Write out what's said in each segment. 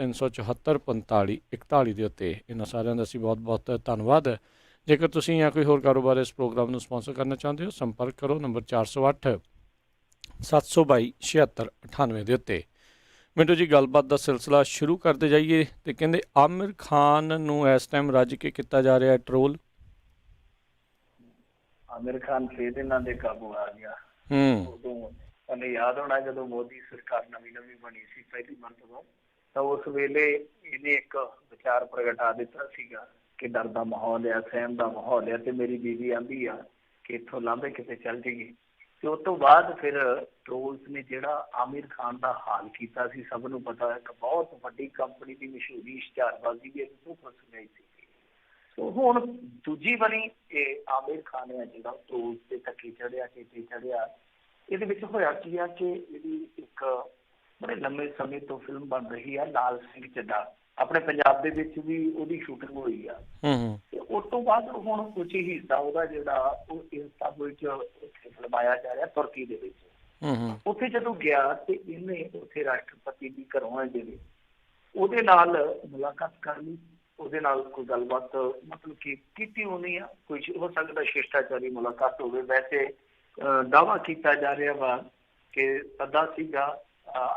374 45 41 ਦੇ ਉੱਤੇ। ਇਹਨਾਂ ਸਾਰਿਆਂ ਦਾ ਅਸੀਂ ਬਹੁਤ ਬਹੁਤ ਧੰਨਵਾਦ। ਜੇਕਰ ਤੁਸੀਂ ਜਾਂ ਕੋਈ ਹੋਰ ਕਾਰੋਬਾਰ ਇਸ ਪ੍ਰੋਗਰਾਮ ਨੂੰ ਸਪੋਂਸਰ ਕਰਨਾ ਚਾਹੁੰਦੇ ਹੋ, ਸੰਪਰਕ ਕਰੋ ਨੰਬਰ 408 722 7698 ਦੇ ਉੱਤੇ। ਮਿੰਟੂ ਜੀ, ਗੱਲਬਾਤ ਦਾ ਸਿਲਸਿਲਾ ਸ਼ੁਰੂ ਕਰਦੇ ਜਾਈਏ। ਤੇ ਕਹਿੰਦੇ ਆਮਿਰ ਖਾਨ ਨੂੰ ਇਸ ਟਾਈਮ ਰੱਜ ਕੇ ਕੀਤਾ ਜਾ ਰਿਹਾ ਟਰੋਲ। ਆਮਿਰ ਖਾਨ ਫਿਰ ਇਹਨਾਂ ਦੇ ਕਾਬੂ ਆ ਗਿਆ। ਉਦੋਂ ਤੁਹਾਨੂੰ ਯਾਦ ਹੋਣਾ ਜਦੋਂ ਮੋਦੀ ਸਰਕਾਰ ਨਵੀਂ ਬਣੀ ਸੀ ਪਹਿਲੀ ਮਰਤਬਾ, ਤਾਂ ਉਸ ਵੇਲੇ ਇਹਨੇ ਇੱਕ ਵਿਚਾਰ ਪ੍ਰਗਟਾ ਦਿੱਤਾ ਸੀਗਾ ਕਿ ਡਰ ਦਾ ਮਾਹੌਲ ਆ, ਸਹਿਮ ਦਾ ਮਾਹੌਲ ਆ, ਤੇ ਮੇਰੀ ਬੀਵੀ ਆਂਦੀ ਆ ਕਿ ਇੱਥੋਂ ਲਾਂਭੇ ਕਿਤੇ ਚੱਲ ਜਾਈਏ। ਤੇ ਉਸ ਤੋਂ ਬਾਅਦ ਫਿਰ ਟਰੋਲਸ ਨੇ ਜਿਹੜਾ ਆਮਿਰ ਖਾਨ ਦਾ ਹਾਲ ਕੀਤਾ ਸੀ, ਸਭ ਨੂੰ ਪਤਾ, ਇੱਕ ਬਹੁਤ ਵੱਡੀ ਕੰਪਨੀ ਦੀ ਮਸ਼ਹੂਰੀ ਇਸ਼ਤਿਹਾਰਬਾਜ਼ੀ ਦੀ ਸੁਣਾਈ ਸੀ। ਸੋ ਹੁਣ ਦੂਜੀ ਵਾਰੀ ਇਹ ਆਮਿਰ ਖਾਨ ਹੈ ਜਿਹੜਾ ਟਰੋਲਸ ਤੇ ਧੱਕੇ ਚੜਿਆ, ਚੇਤੇ ਚੜਿਆ। ਇਹਦੇ ਵਿੱਚ ਹੋਇਆ ਕੀ ਆ ਕਿ ਇਹਦੀ ਇੱਕ ਬੜੇ ਲੰਮੇ ਸਮੇਂ ਤੋਂ ਫਿਲਮ ਬਣ ਰਹੀ ਆ ਲਾਲ ਸਿੰਘ ਚੱਡਾ, ਆਪਣੇ ਪੰਜਾਬ ਦੇ ਵਿੱਚ ਵੀ ਉਹਦੀ ਸ਼ੂਟਿੰਗ ਹੋਈ ਆ। ਤੇ ਉਸ ਤੋਂ ਬਾਅਦ ਹੁਣ ਕੁਝ ਹਿੱਸਾ ਉਹਦਾ ਜਿਹੜਾ ਉਹ ਇਸਤਾਂਬੁਲ ਚ ਉੱਥੇ ਫਿਲਮਾਇਆ ਜਾ ਰਿਹਾ, ਤੁਰਕੀ ਦੇ ਵਿੱਚ। ਉੱਥੇ ਜਦੋਂ ਗਿਆ ਤੇ ਇਹਨੇ ਉੱਥੇ ਰਾਸ਼ਟਰਪਤੀ ਦੀ ਘਰੋਂ ਜਿਹੜੇ ਉਹਦੇ ਨਾਲ ਮੁਲਾਕਾਤ ਕਰ ਲਈ, ਉਹਦੇ ਨਾਲ ਕੋਈ ਗੱਲਬਾਤ ਮਤਲਬ ਕਿ ਕੀਤੀ ਹੋਣੀ ਆ, ਕੋਈ ਹੋ ਸਕਦਾ ਸ਼ਿਸ਼ਟਾਚਾਰੀ ਮੁਲਾਕਾਤ ਹੋਵੇ। ਵੈਸੇ ਦਾਅਵਾ ਕੀਤਾ ਜਾ ਰਿਹਾ ਵਾ ਕਿ ਸੱਦਾ ਸੀਗਾ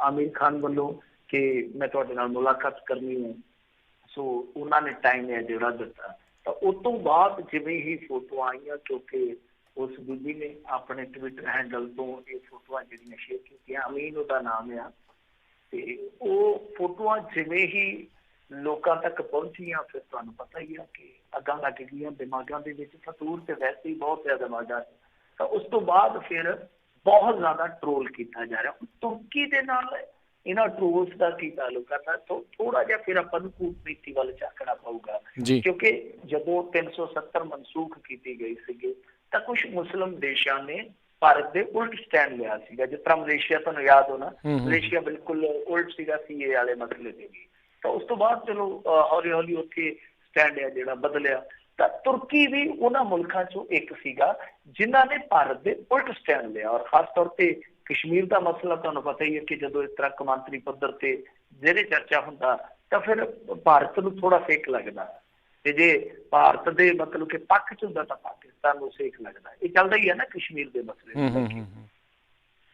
ਆਮਿਰ ਖਾਨ ਵੱਲੋਂ ਕਿ ਮੈਂ ਤੁਹਾਡੇ ਨਾਲ ਮੁਲਾਕਾਤ ਕਰਨੀ ਹੈ। ਸੋ ਉਹਨਾਂ ਨੇ ਟਾਈਮ ਹੈ ਜਿਹੜਾ ਦਿੱਤਾ। ਤਾਂ ਉਸ ਤੋਂ ਬਾਅਦ ਜਿਵੇਂ ਹੀ ਫੋਟੋਆਂ ਆਈਆਂ, ਕਿਉਂਕਿ ਉਸ ਬੀਬੀ ਨੇ ਆਪਣੇ ਟਵਿੱਟਰ ਹੈਂਡਲ ਤੋਂ ਇਹ ਫੋਟੋਆਂ ਜਿਹੜੀਆਂ ਸ਼ੇਅਰ ਕੀਤੀਆਂ, ਅਮੀਨ ਉਹਦਾ ਨਾਮ ਆ, ਤੇ ਉਹ ਫੋਟੋਆਂ ਜਿਵੇਂ ਹੀ ਲੋਕਾਂ ਤੱਕ ਪਹੁੰਚੀਆਂ, ਫਿਰ ਤੁਹਾਨੂੰ ਪਤਾ ਹੀ ਆ ਕਿ ਅੱਗਾਂ ਲੱਗ ਗਈਆਂ ਦਿਮਾਗਾਂ ਦੇ ਵਿੱਚ। ਫਤੂਰ ਤੇ ਵੈਸੇ ਹੀ ਬਹੁਤ ਜ਼ਿਆਦਾ ਦਿਮਾਗਾਂ। ਤਾਂ ਉਸ ਤੋਂ ਬਾਅਦ ਫਿਰ ਬਹੁਤ ਜ਼ਿਆਦਾ ਟਰੋਲ ਕੀਤਾ ਜਾ ਰਿਹਾ। ਤੁਰਕੀ ਦੇ ਨਾਲ ਇਹਨਾਂ ਟਰੋਲਸ ਦਾ ਕੀ ਤਾਲੁਕ ਆ, ਤਾਂ ਥੋੜਾ ਜਿਹਾ ਫਿਰ ਆਪਾਂ ਨੂੰ ਕੂਟਨੀਤੀ ਵੱਲ ਝਾਕਣਾ ਪਊਗਾ। ਕਿਉਂਕਿ ਜਦੋਂ 370 ਮਨਸੂਖ ਕੀਤੀ ਗਈ ਸੀਗੀ ਤਾਂ ਕੁਛ ਮੁਸਲਿਮ ਦੇਸ਼ਾਂ ਨੇ ਭਾਰਤ ਦੇ ਉਲਟ ਸਟੈਂਡ ਲਿਆ ਸੀਗਾ। ਜਿਸ ਤਰ੍ਹਾਂ ਮਲੇਸ਼ੀਆ, ਤੁਹਾਨੂੰ ਯਾਦ ਹੋਣਾ, ਮਲੇਸ਼ੀਆ ਬਿਲਕੁਲ ਉਲਟ ਸੀਗਾ ਸੀਏ ਵਾਲੇ ਮਸਲੇ ਤੇ ਵੀ। ਤਾਂ ਉਸ ਤੋਂ ਬਾਅਦ ਚਲੋ ਹੌਲੀ ਹੌਲੀ ਉੱਥੇ ਸਟੈਂਡ ਆ ਜਿਹੜਾ ਬਦਲਿਆ। ਤਾਂ ਤੁਰਕੀ ਵੀ ਉਹਨਾਂ ਮੁਲਕਾਂ ਚੋਂ ਇੱਕ ਸੀਗਾ ਜਿਨ੍ਹਾਂ ਨੇ ਭਾਰਤ ਦੇ ਉਲਟ ਸਟੈਂਡ ਲਿਆ। ਔਰ ਖਾਸ ਤੌਰ ਤੇ ਕਸ਼ਮੀਰ ਦਾ ਮਸਲਾ ਤੁਹਾਨੂੰ ਪਤਾ ਹੀ ਹੈ ਕਿ ਜਦੋਂ ਇਸ ਤਰ੍ਹਾਂ ਕੌਮਾਂਤਰੀ ਪੱਧਰ ਤੇ ਜਿਹੜੇ ਚਰਚਾ ਹੁੰਦਾ ਤਾਂ ਫਿਰ ਭਾਰਤ ਨੂੰ ਥੋੜਾ ਸੇਕ ਲੱਗਦਾ, ਤੇ ਜੇ ਭਾਰਤ ਦੇ ਮਤਲਬ ਕਿ ਪੱਖ ਚ ਹੁੰਦਾ ਤਾਂ ਪਾਕਿਸਤਾਨ ਨੂੰ ਸੇਕ ਲੱਗਦਾ। ਇਹ ਚੱਲਦਾ ਹੀ ਹੈ ਨਾ ਕਸ਼ਮੀਰ ਦੇ ਮਸਲੇ ਨੂੰ।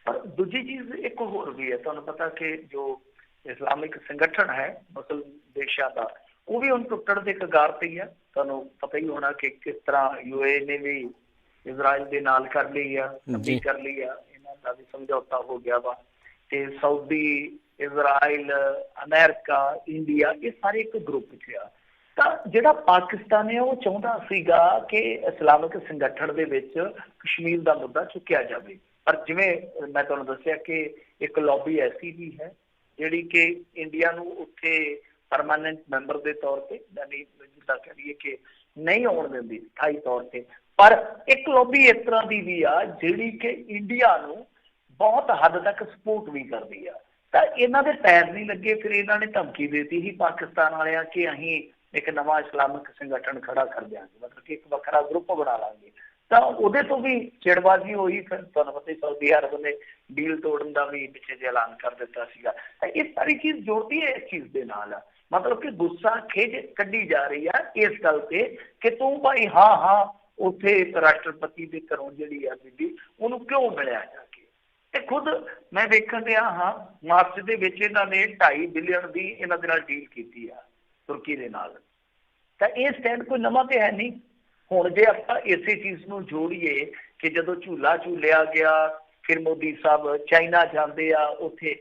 ਪਰ ਦੂਜੀ ਚੀਜ਼ ਇੱਕ ਹੋਰ ਵੀ ਹੈ, ਤੁਹਾਨੂੰ ਪਤਾ ਕਿ ਜੋ ਇਸਲਾਮਿਕ ਸੰਗਠਨ ਹੈ ਮੁਸਲਿਮ ਦੇਸ਼ਾਂ ਦਾ, ਉਹ ਵੀ ਹੁਣ ਟੁੱਟਣ ਦੇ ਕਗਾਰ ਤੇ ਹੀ ਆ। ਤੁਹਾਨੂੰ ਪਤਾ ਹੀ ਹੋਣਾ ਕਿ ਕਿਸ ਤਰ੍ਹਾਂ UAE ਨੇ ਵੀ ਇਜ਼ਰਾਈਲ ਦੇ ਨਾਲ ਕਰ ਲਈ ਆ, ਸੰਧੀ ਕਰ ਲਈ ਆ, ਇਹਨਾਂ ਦਾ ਵੀ ਸਮਝੌਤਾ ਹੋ ਗਿਆ ਵਾ। ਤੇ ਸਾਊਦੀ, ਇਜ਼ਰਾਈਲ, ਅਮਰੀਕਾ, ਇੰਡੀਆ, ਇਹ ਸਾਰੇ ਇੱਕ ਗਰੁੱਪ 'ਚ ਆ। ਤਾਂ ਜਿਹੜਾ ਪਾਕਿਸਤਾਨ ਹੈ ਉਹ ਚਾਹੁੰਦਾ ਸੀਗਾ ਕਿ ਇਸਲਾਮਿਕ ਸੰਗਠਨ ਦੇ ਵਿੱਚ ਕਸ਼ਮੀਰ ਦਾ ਮੁੱਦਾ ਚੁੱਕਿਆ ਜਾਵੇ। ਪਰ ਜਿਵੇਂ ਮੈਂ ਤੁਹਾਨੂੰ ਦੱਸਿਆ ਕਿ ਇੱਕ ਲੌਬੀ ਐਸੀ ਵੀ ਹੈ ਜਿਹੜੀ ਕਿ ਇੰਡੀਆ ਨੂੰ ਉੱਥੇ ਪਰਮਾਨੈਂਟ ਮੈਂਬਰ ਦੇ ਤੌਰ ਤੇ, ਯਾਨੀ ਜਿੱਦਾਂ ਕਹੀਏ ਕਿ ਨਹੀਂ ਆਉਣ ਦਿੰਦੀ ਸਥਾਈ ਤੌਰ ਤੇ। ਪਰ ਇੱਕ ਲੌਬੀ ਇਸ ਤਰ੍ਹਾਂ ਦੀ ਵੀ ਆ ਜਿਹੜੀ ਕਿ ਇੰਡੀਆ ਨੂੰ ਬਹੁਤ ਹੱਦ ਤੱਕ ਸਪੋਰਟ ਵੀ ਕਰਦੀ ਆ। ਤਾਂ ਇਹਨਾਂ ਦੇ ਪੈਰ ਨਹੀਂ ਲੱਗੇ। ਫਿਰ ਇਹਨਾਂ ਨੇ ਧਮਕੀ ਦਿੱਤੀ ਸੀ ਪਾਕਿਸਤਾਨ ਵਾਲਿਆਂ ਕਿ ਅਸੀਂ ਇੱਕ ਨਵਾਂ ਇਸਲਾਮਿਕ ਸੰਗਠਨ ਖੜਾ ਕਰ ਦਿਆਂਗੇ, ਮਤਲਬ ਕਿ ਇੱਕ ਵੱਖਰਾ ਗਰੁੱਪ ਬਣਾ ਲਾਂਗੇ। ਤਾਂ ਉਹਦੇ ਤੋਂ ਵੀ ਚਿੜਬਾਜ਼ੀ ਹੋਈ। ਫਿਰ ਤੁਹਾਨੂੰ ਪਤਾ ਸਾਊਦੀ ਅਰਬ ਨੇ ਡੀਲ ਤੋੜਨ ਦਾ ਵੀ ਪਿੱਛੇ ਜਿਹੇ ਐਲਾਨ ਕਰ ਦਿੱਤਾ ਸੀਗਾ। ਤਾਂ ਇਹ ਸਾਰੀ ਚੀਜ਼ ਜੋੜਦੀ ਹੈ ਇਸ ਚੀਜ਼ ਦੇ ਨਾਲ, ਮਤਲਬ ਕਿ ਗੁੱਸਾ ਖਿਝ ਕੱਢੀ ਜਾ ਰਹੀ ਆ ਇਸ ਗੱਲ ਤੇ ਕਿ ਤੂੰ ਭਾਈ ਹਾਂ ਉੱਥੇ ਰਾਸ਼ਟਰਪਤੀ ਦੇ ਘਰੋਂ ਜਿਹੜੀ ਆ ਬੀਬੀ ਉਹਨੂੰ ਕਿਉਂ ਮਿਲਿਆ ਜਾ ਕੇ। ਤੇ ਖੁਦ ਮੈਂ ਵੇਖਣ ਡਿਆ ਹਾਂ ਮਾਰਚ ਦੇ ਵਿੱਚ ਇਹਨਾਂ ਨੇ 2.5 ਬਿਲੀਅਨ ਦੀ ਇਹਨਾਂ ਦੇ ਨਾਲ ਡੀਲ ਕੀਤੀ ਆ ਤੁਰਕੀ ਦੇ ਨਾਲ। ਤਾਂ ਇਹ ਸਟੈਂਡ ਕੋਈ ਨਵਾਂ ਤੇ ਹੈ ਨਹੀਂ। ਹੁਣ ਜੇ ਆਪਾਂ ਇਸੇ ਚੀਜ਼ ਨੂੰ ਜੋੜੀਏ ਕਿ ਜਦੋਂ ਝੂਲਾ ਝੂਲਿਆ ਗਿਆ, ਫਿਰ ਮੋਦੀ ਸਾਹਿਬ ਚਾਈਨਾ ਜਾਂਦੇ ਆ, ਉੱਥੇ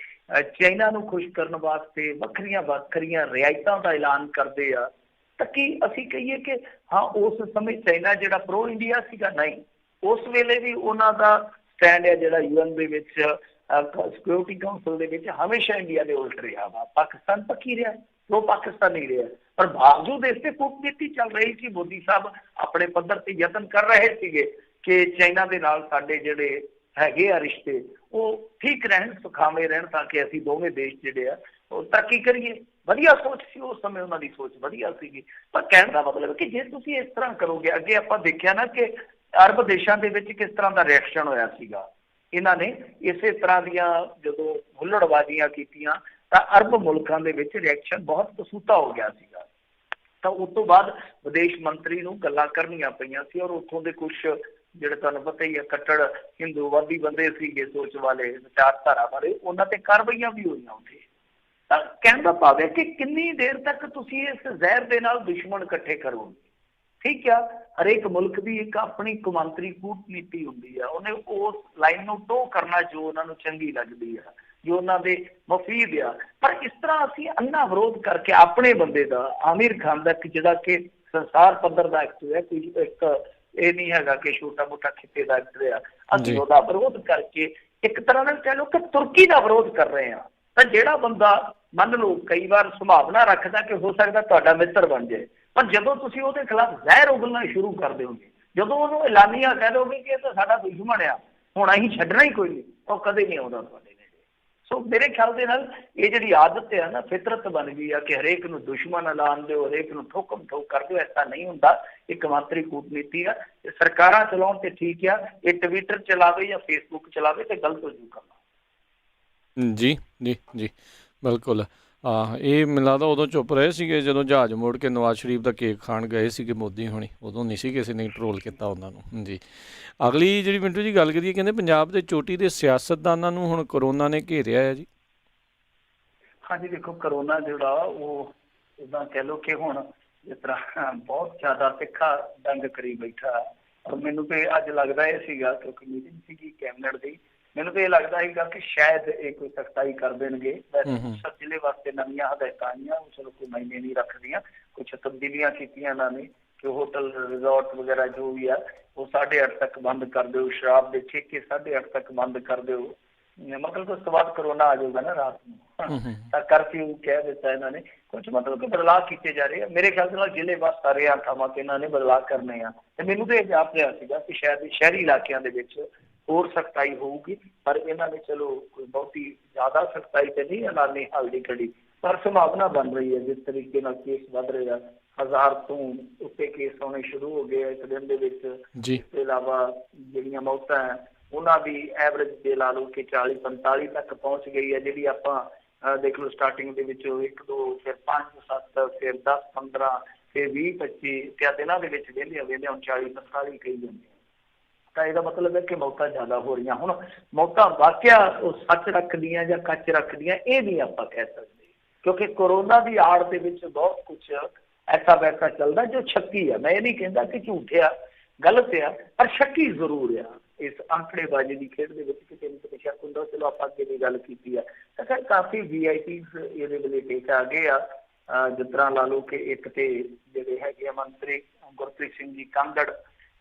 ਚਾਈਨਾ ਨੂੰ ਖੁਸ਼ ਕਰਨ ਵਾਸਤੇ ਵੱਖਰੀਆਂ ਰਿਆਇਤਾਂ ਦਾ ਐਲਾਨ ਕਰਦੇ ਆ। ਤਾਂ ਕੀ ਅਸੀਂ ਕਹੀਏ ਕਿ ਹਾਂ ਉਸ ਸਮੇਂ ਚਾਈਨਾ ਜਿਹੜਾ ਪ੍ਰੋ ਇੰਡੀਆ ਸੀਗਾ? ਨਹੀਂ, ਉਸ ਵੇਲੇ ਵੀ ਉਹਨਾਂ ਦਾ ਸਟੈਂਡ ਹੈ ਜਿਹੜਾ UN ਦੇ ਵਿੱਚ ਸਿਕਿਉਰਿਟੀ ਕਾਊਂਸਲ ਦੇ ਵਿੱਚ ਹਮੇਸ਼ਾ ਇੰਡੀਆ ਦੇ ਉਲਟ ਰਿਹਾ ਵਾ। ਪਾਕਿਸਤਾਨ ਪੱਕੀ ਰਿਹਾ, ਉਹ ਪਾਕਿਸਤਾਨ ਨਹੀਂ ਰਿਹਾ। ਪਰ ਬਾਵਜੂਦ ਇਸ ਤੇ ਕੂਟਨੀਤੀ ਚੱਲ ਰਹੀ ਸੀ। ਮੋਦੀ ਸਾਹਿਬ ਆਪਣੇ ਪੱਧਰ ਤੇ ਯਤਨ ਕਰ ਰਹੇ ਸੀਗੇ ਕਿ ਚਾਈਨਾ ਦੇ ਨਾਲ ਸਾਡੇ ਜਿਹੜੇ ਹੈਗੇ ਆ ਰਿਸ਼ਤੇ ਉਹ ਠੀਕ ਰਹਿਣ, ਸੁਖਾਵੇਂ ਰਹਿਣ, ਤਾਂ ਕਿ ਅਸੀਂ ਦੋਵੇਂ ਦੇਸ਼ ਜਿਹੜੇ ਆ ਉਹ ਤਰੱਕੀ ਕਰੀਏ। ਵਧੀਆ ਸੋਚ ਸੀ ਉਸ ਸਮੇਂ, ਉਹਨਾਂ ਦੀ ਸੋਚ ਵਧੀਆ ਸੀਗੀ। ਪਰ ਕਹਿਣ ਦਾ ਮਤਲਬ ਕਿ ਜੇ ਤੁਸੀਂ ਇਸ ਤਰ੍ਹਾਂ ਕਰੋਗੇ, ਅੱਗੇ ਆਪਾਂ ਦੇਖਿਆ ਨਾ ਕਿ ਅਰਬ ਦੇਸ਼ਾਂ ਦੇ ਵਿੱਚ ਕਿਸ ਤਰ੍ਹਾਂ ਦਾ ਰਿਐਕਸ਼ਨ ਹੋਇਆ ਸੀਗਾ। ਇਹਨਾਂ ਨੇ ਇਸੇ ਤਰ੍ਹਾਂ ਦੀਆਂ ਜਦੋਂ ਹੁੱਲੜਬਾਜ਼ੀਆਂ ਕੀਤੀਆਂ ਤਾਂ ਅਰਬ ਮੁਲਕਾਂ ਦੇ ਵਿੱਚ ਰਿਐਕਸ਼ਨ ਬਹੁਤ ਕਸੂਤਾ ਹੋ ਗਿਆ ਸੀਗਾ। ਤਾਂ ਉਸ ਤੋਂ ਬਾਅਦ ਵਿਦੇਸ਼ ਮੰਤਰੀ ਨੂੰ ਗੱਲਾਂ ਕਰਨੀਆਂ ਪਈਆਂ ਸੀ, ਔਰ ਉੱਥੋਂ ਦੇ ਕੁਛ ਜਿਹੜੇ ਤੁਹਾਨੂੰ ਪਤਾ ਹੀ ਹੈ ਕੱਟੜ ਹਿੰਦੂਵਾਦੀ ਬੰਦੇ ਸੀਗੇ, ਸੋਚ ਵਾਲੇ, ਵਿਚਾਰਧਾਰਾ ਵਾਲੇ, ਉਹਨਾਂ ਤੇ ਕਾਰਵਾਈਆਂ ਵੀ ਹੋਈਆਂ ਉੱਥੇ। ਤਾਂ ਕਹਿਣ ਦਾ ਭਾਵ ਹੈ ਕਿ ਕਿੰਨੀ ਦੇਰ ਤੱਕ ਤੁਸੀਂ ਇਸ ਜ਼ਹਿਰ ਦੇ ਨਾਲ ਦੁਸ਼ਮਣ ਇਕੱਠੇ ਕਰੋਗੇ। ਠੀਕ ਆ, ਹਰੇਕ ਮੁਲਕ ਦੀ ਇੱਕ ਆਪਣੀ ਕੌਮਾਂਤਰੀ ਕੂਟਨੀਤੀ ਹੁੰਦੀ ਆ, ਉਹਨੇ ਉਸ ਲਾਈਨ ਨੂੰ ਟੋ ਕਰਨਾ ਜੋ ਉਹਨਾਂ ਨੂੰ ਚੰਗੀ ਲੱਗਦੀ ਆ, ਜੋ ਉਹਨਾਂ ਦੇ ਮਫੀਦ ਆ। ਪਰ ਇਸ ਤਰ੍ਹਾਂ ਅਸੀਂ ਅੰਨਾ ਵਿਰੋਧ ਕਰਕੇ ਆਪਣੇ ਬੰਦੇ ਦਾ, ਆਮਿਰ ਖਾਨ ਦਾ, ਜਿਹੜਾ ਕਿ ਸੰਸਾਰ ਪੱਧਰ ਦਾ ਐਕਟਰ ਹੈ, ਕੋਈ ਇੱਕ ਇਹ ਨਹੀਂ ਹੈਗਾ ਕਿ ਛੋਟਾ ਮੋਟਾ ਖਿੱਤੇ ਦਾ ਐਕਟਰ ਆ, ਅਸੀਂ ਉਹਦਾ ਵਿਰੋਧ ਕਰਕੇ ਇੱਕ ਤਰ੍ਹਾਂ ਨਾਲ ਕਹਿ ਲਓ ਕਿ ਤੁਰਕੀ ਦਾ ਵਿਰੋਧ ਕਰ ਰਹੇ ਹਾਂ। ਤਾਂ ਜਿਹੜਾ ਬੰਦਾ ਮੰਨ ਲਓ ਕਈ ਵਾਰ ਸੰਭਾਵਨਾ ਰੱਖਦਾ ਕਿ ਹੋ ਸਕਦਾ ਤੁਹਾਡਾ ਮਿੱਤਰ ਬਣ ਜਾਏ, ਪਰ ਜਦੋਂ ਤੁਸੀਂ ਉਹਦੇ ਖਿਲਾਫ ਜ਼ਹਿਰ ਉਗਲਣਾ ਸ਼ੁਰੂ ਕਰ ਦਿਓਗੇ, ਜਦੋਂ ਉਹਨੂੰ ਐਲਾਨੀਆਂ ਕਹਿ ਦੋਗੇ ਕਿ ਇਹ ਤਾਂ ਸਾਡਾ ਦੁਸ਼ਮਣ ਆ, ਹੁਣ ਅਸੀਂ ਛੱਡਣਾ ਹੀ ਕੋਈ ਨਹੀਂ, ਉਹ ਕਦੇ ਨਹੀਂ ਆਉਂਦਾ ਤੁਹਾਡੇ ਨੇੜੇ। ਸੋ ਮੇਰੇ ਖਿਆਲ ਦੇ ਨਾਲ ਇਹ ਜਿਹੜੀ ਆਦਤ ਹੈ ਨਾ, ਫਿਤਰਤ ਬਣ ਗਈ ਆ ਕਿ ਹਰੇਕ ਨੂੰ ਦੁਸ਼ਮਣ ਐਲਾਨ ਦਿਓ, ਹਰੇਕ ਨੂੰ ਠੋਕਮ ਠੋਕ ਕਰ ਦਿਓ। ਐਸਾ ਨਹੀਂ ਹੁੰਦਾ, ਇਹ ਕੌਮਾਂਤਰੀ ਕੂਟਨੀਤੀ ਆ। ਸਰਕਾਰਾਂ ਚਲਾਉਣ ਤੇ ਠੀਕ ਆ, ਇਹ ਟਵਿੱਟਰ ਚਲਾਵੇ ਜਾਂ ਫੇਸਬੁੱਕ ਚਲਾਵੇ ਤੇ ਗਲਤ ਹੋ ਜੂ ਕਰਨਾ। ਜੀ ਜੀ ਜੀ ਬਿਲਕੁਲ। ਇਹ ਮੈਨੂੰ ਲੱਗਦਾ ਉਦੋਂ ਚੁੱਪ ਰਹੇ ਸੀਗੇ ਜਦੋਂ ਜਹਾਜ਼ ਮੋੜ ਕੇ ਨਵਾਜ਼ ਸ਼ਰੀਫ ਦਾ ਕੇਕ ਖਾਣ ਗਏ ਸੀਗੇ ਮੋਦੀ ਹੋਣੀ, ਉਦੋਂ ਨਹੀਂ ਸੀ ਕਿਸੇ ਨੇ ਟਰੋਲ ਕੀਤਾ ਉਹਨਾਂ ਨੂੰ। ਜੀ ਅਗਲੀ ਜਿਹੜੀ ਮਿੰਟੂ ਜੀ ਗੱਲ ਕਰੀਏ, ਕਹਿੰਦੇ ਪੰਜਾਬ ਦੇ ਚੋਟੀ ਦੇ ਸਿਆਸਤਦਾਨਾਂ ਨੂੰ ਹੁਣ ਕਰੋਨਾ ਨੇ ਘੇਰਿਆ ਹੈ ਜੀ। ਹਾਂਜੀ ਦੇਖੋ, ਕਰੋਨਾ ਜਿਹੜਾ ਉਹ ਇੱਦਾਂ ਕਹਿ ਲਓ ਕਿ ਹੁਣ ਜਿਸ ਤਰ੍ਹਾਂ ਬਹੁਤ ਜ਼ਿਆਦਾ ਤਿੱਖਾ ਦੰਗ ਕਰੀ ਬੈਠਾ। ਔਰ ਮੈਨੂੰ ਤੇ ਅੱਜ ਲੱਗਦਾ ਇਹ ਸੀਗਾ, ਕਿਉਂਕਿ ਮੀਟਿੰਗ ਸੀਗੀ ਕੈਬਨਿਟ ਦੀ, ਮੈਨੂੰ ਤਾਂ ਇਹ ਲੱਗਦਾ ਸੀਗਾ ਕਿ ਸ਼ਾਇਦ ਇਹ ਕੋਈ ਸਖਤਾਈ ਕਰ ਦੇਣਗੇ। ਵੈਸੇ ਜ਼ਿਲ੍ਹੇ ਵਾਸਤੇ ਨਵੀਆਂ ਹਦਾਇਤਾਂ ਆਈਆਂ, ਉਹ ਚਲੋ ਕੋਈ ਮਾਇਨੇ ਨਹੀਂ ਰੱਖਦੀਆਂ, ਕੁਛ ਤਬਦੀਲੀਆਂ ਕੀਤੀਆਂ ਇਹਨਾਂ ਨੇ ਕਿ ਹੋਟਲ ਰਿਜ਼ੋਰਟ ਵਗੈਰਾ ਜੋ ਵੀ ਆ ਉਹ 8:30 ਤੱਕ ਬੰਦ ਕਰ ਦਿਓ, ਸ਼ਰਾਬ ਦੇ ਠੇਕੇ 8:30 ਤੱਕ ਬੰਦ ਕਰ ਦਿਓ। ਮਤਲਬ ਉਸ ਤੋਂ ਬਾਅਦ ਕਰੋਨਾ ਆ ਜਾਊਗਾ ਨਾ ਰਾਤ ਨੂੰ, ਤਾਂ ਕਰਫਿਊ ਕਹਿ ਦਿੱਤਾ ਇਹਨਾਂ ਨੇ। ਕੁਛ ਮਤਲਬ ਕਿ ਬਦਲਾਅ ਕੀਤੇ ਜਾ ਰਹੇ ਆ। ਮੇਰੇ ਖਿਆਲ ਦੇ ਨਾਲ ਜ਼ਿਲ੍ਹੇ ਵਾਰ ਸਾਰੇ ਥਾਵਾਂ ਤੇ ਇਹਨਾਂ ਨੇ ਬਦਲਾਅ ਕਰਨੇ ਆ, ਤੇ ਮੈਨੂੰ ਤਾਂ ਇਹ ਜਾਪ ਰਿਹਾ ਸੀਗਾ ਕਿ ਸ਼ਾਇਦ ਸ਼ਹਿਰੀ ਇਲਾਕਿਆਂ ਦੇ ਵਿੱਚ ਹੋਰ ਸਖਤਾਈ ਹੋਊਗੀ, ਪਰ ਇਹਨਾਂ ਨੇ ਚਲੋ ਕੋਈ ਬਹੁਤੀ ਜ਼ਿਆਦਾ ਸਖਤਾਈ ਤੇ ਨਹੀਂ ਐਲਾਨੀ ਹਾਲ ਦੀ ਘੜੀ, ਪਰ ਸੰਭਾਵਨਾ ਬਣ ਰਹੀ ਹੈ। ਜਿਸ ਤਰੀਕੇ ਨਾਲ ਕੇਸ ਵੱਧ ਰਹੇ ਆ, 1000 ਤੋਂ ਉੱਤੇ ਕੇਸ ਆਉਣੇ ਸ਼ੁਰੂ ਹੋ ਗਏ ਆ ਇੱਕ ਦਿਨ ਦੇ ਵਿੱਚ। ਇਸ ਤੋਂ ਇਲਾਵਾ ਜਿਹੜੀਆਂ ਮੌਤਾਂ ਹੈ ਉਹਨਾਂ ਦੀ ਐਵਰੇਜ ਦੇ ਲਾ ਲਓ ਕਿ 40-45 ਤੱਕ ਪਹੁੰਚ ਗਈ ਹੈ, ਜਿਹੜੀ ਆਪਾਂ ਦੇਖ ਲਓ ਸਟਾਰਟਿੰਗ ਦੇ ਵਿੱਚ 1, 2, ਫਿਰ 5, 7, ਫਿਰ 10, 15, ਫਿਰ 20, 25 ਤੇ ਦਿਨਾਂ ਦੇ ਵਿੱਚ ਵਿਹਲੇ ਹੁਣ 40-45 ਕਹੀ ਜਾਂਦੇ। ਤਾਂ ਇਹਦਾ ਮਤਲਬ ਹੈ ਕਿ ਮੌਤਾਂ ਜ਼ਿਆਦਾ ਹੋ ਰਹੀਆਂ। ਹੁਣ ਮੌਤਾਂ ਵਾਕਿਆ ਉਹ ਸੱਚ ਰੱਖਦੀਆਂ ਜਾਂ ਕੱਚ ਰੱਖਦੀਆਂ, ਇਹ ਨਹੀਂ ਆਪਾਂ ਕਹਿ ਸਕਦੇ, ਕਿਉਂਕਿ ਕੋਰੋਨਾ ਦੀ ਆੜ ਦੇ ਵਿੱਚ ਬਹੁਤ ਕੁਛ ਐਸਾ ਵੈਸਾ ਚੱਲਦਾ ਜੋ ਸ਼ੱਕੀ ਆ। ਮੈਂ ਇਹ ਨਹੀਂ ਕਹਿੰਦਾ ਕਿ ਝੂਠ ਆ, ਗਲਤ ਆ, ਪਰ ਸ਼ੱਕੀ ਜ਼ਰੂਰ ਆ। ਇਸ ਅੰਕੜੇਬਾਜ਼ੀ ਦੀ ਖੇਡ ਦੇ ਵਿੱਚ ਕਿਤੇ ਨਾ ਕਿਤੇ ਸ਼ੱਕ ਹੁੰਦਾ। ਚਲੋ ਆਪਾਂ ਅੱਗੇ ਦੀ ਗੱਲ ਕੀਤੀ ਆ, ਤਾਂ ਖੈਰ ਕਾਫੀ VIPs ਇਹਦੇ ਰਿਲੇਟਿਡ ਆ ਗਏ ਆ। ਜਿਸ ਤਰ੍ਹਾਂ ਲਾ ਲਓ ਕਿ ਇੱਕ ਤੇ ਜਿਹੜੇ ਹੈਗੇ ਆ ਮੰਤਰੀ ਗੁਰਪ੍ਰੀਤ ਸਿੰਘ ਜੀ ਕਾਂਗੜ,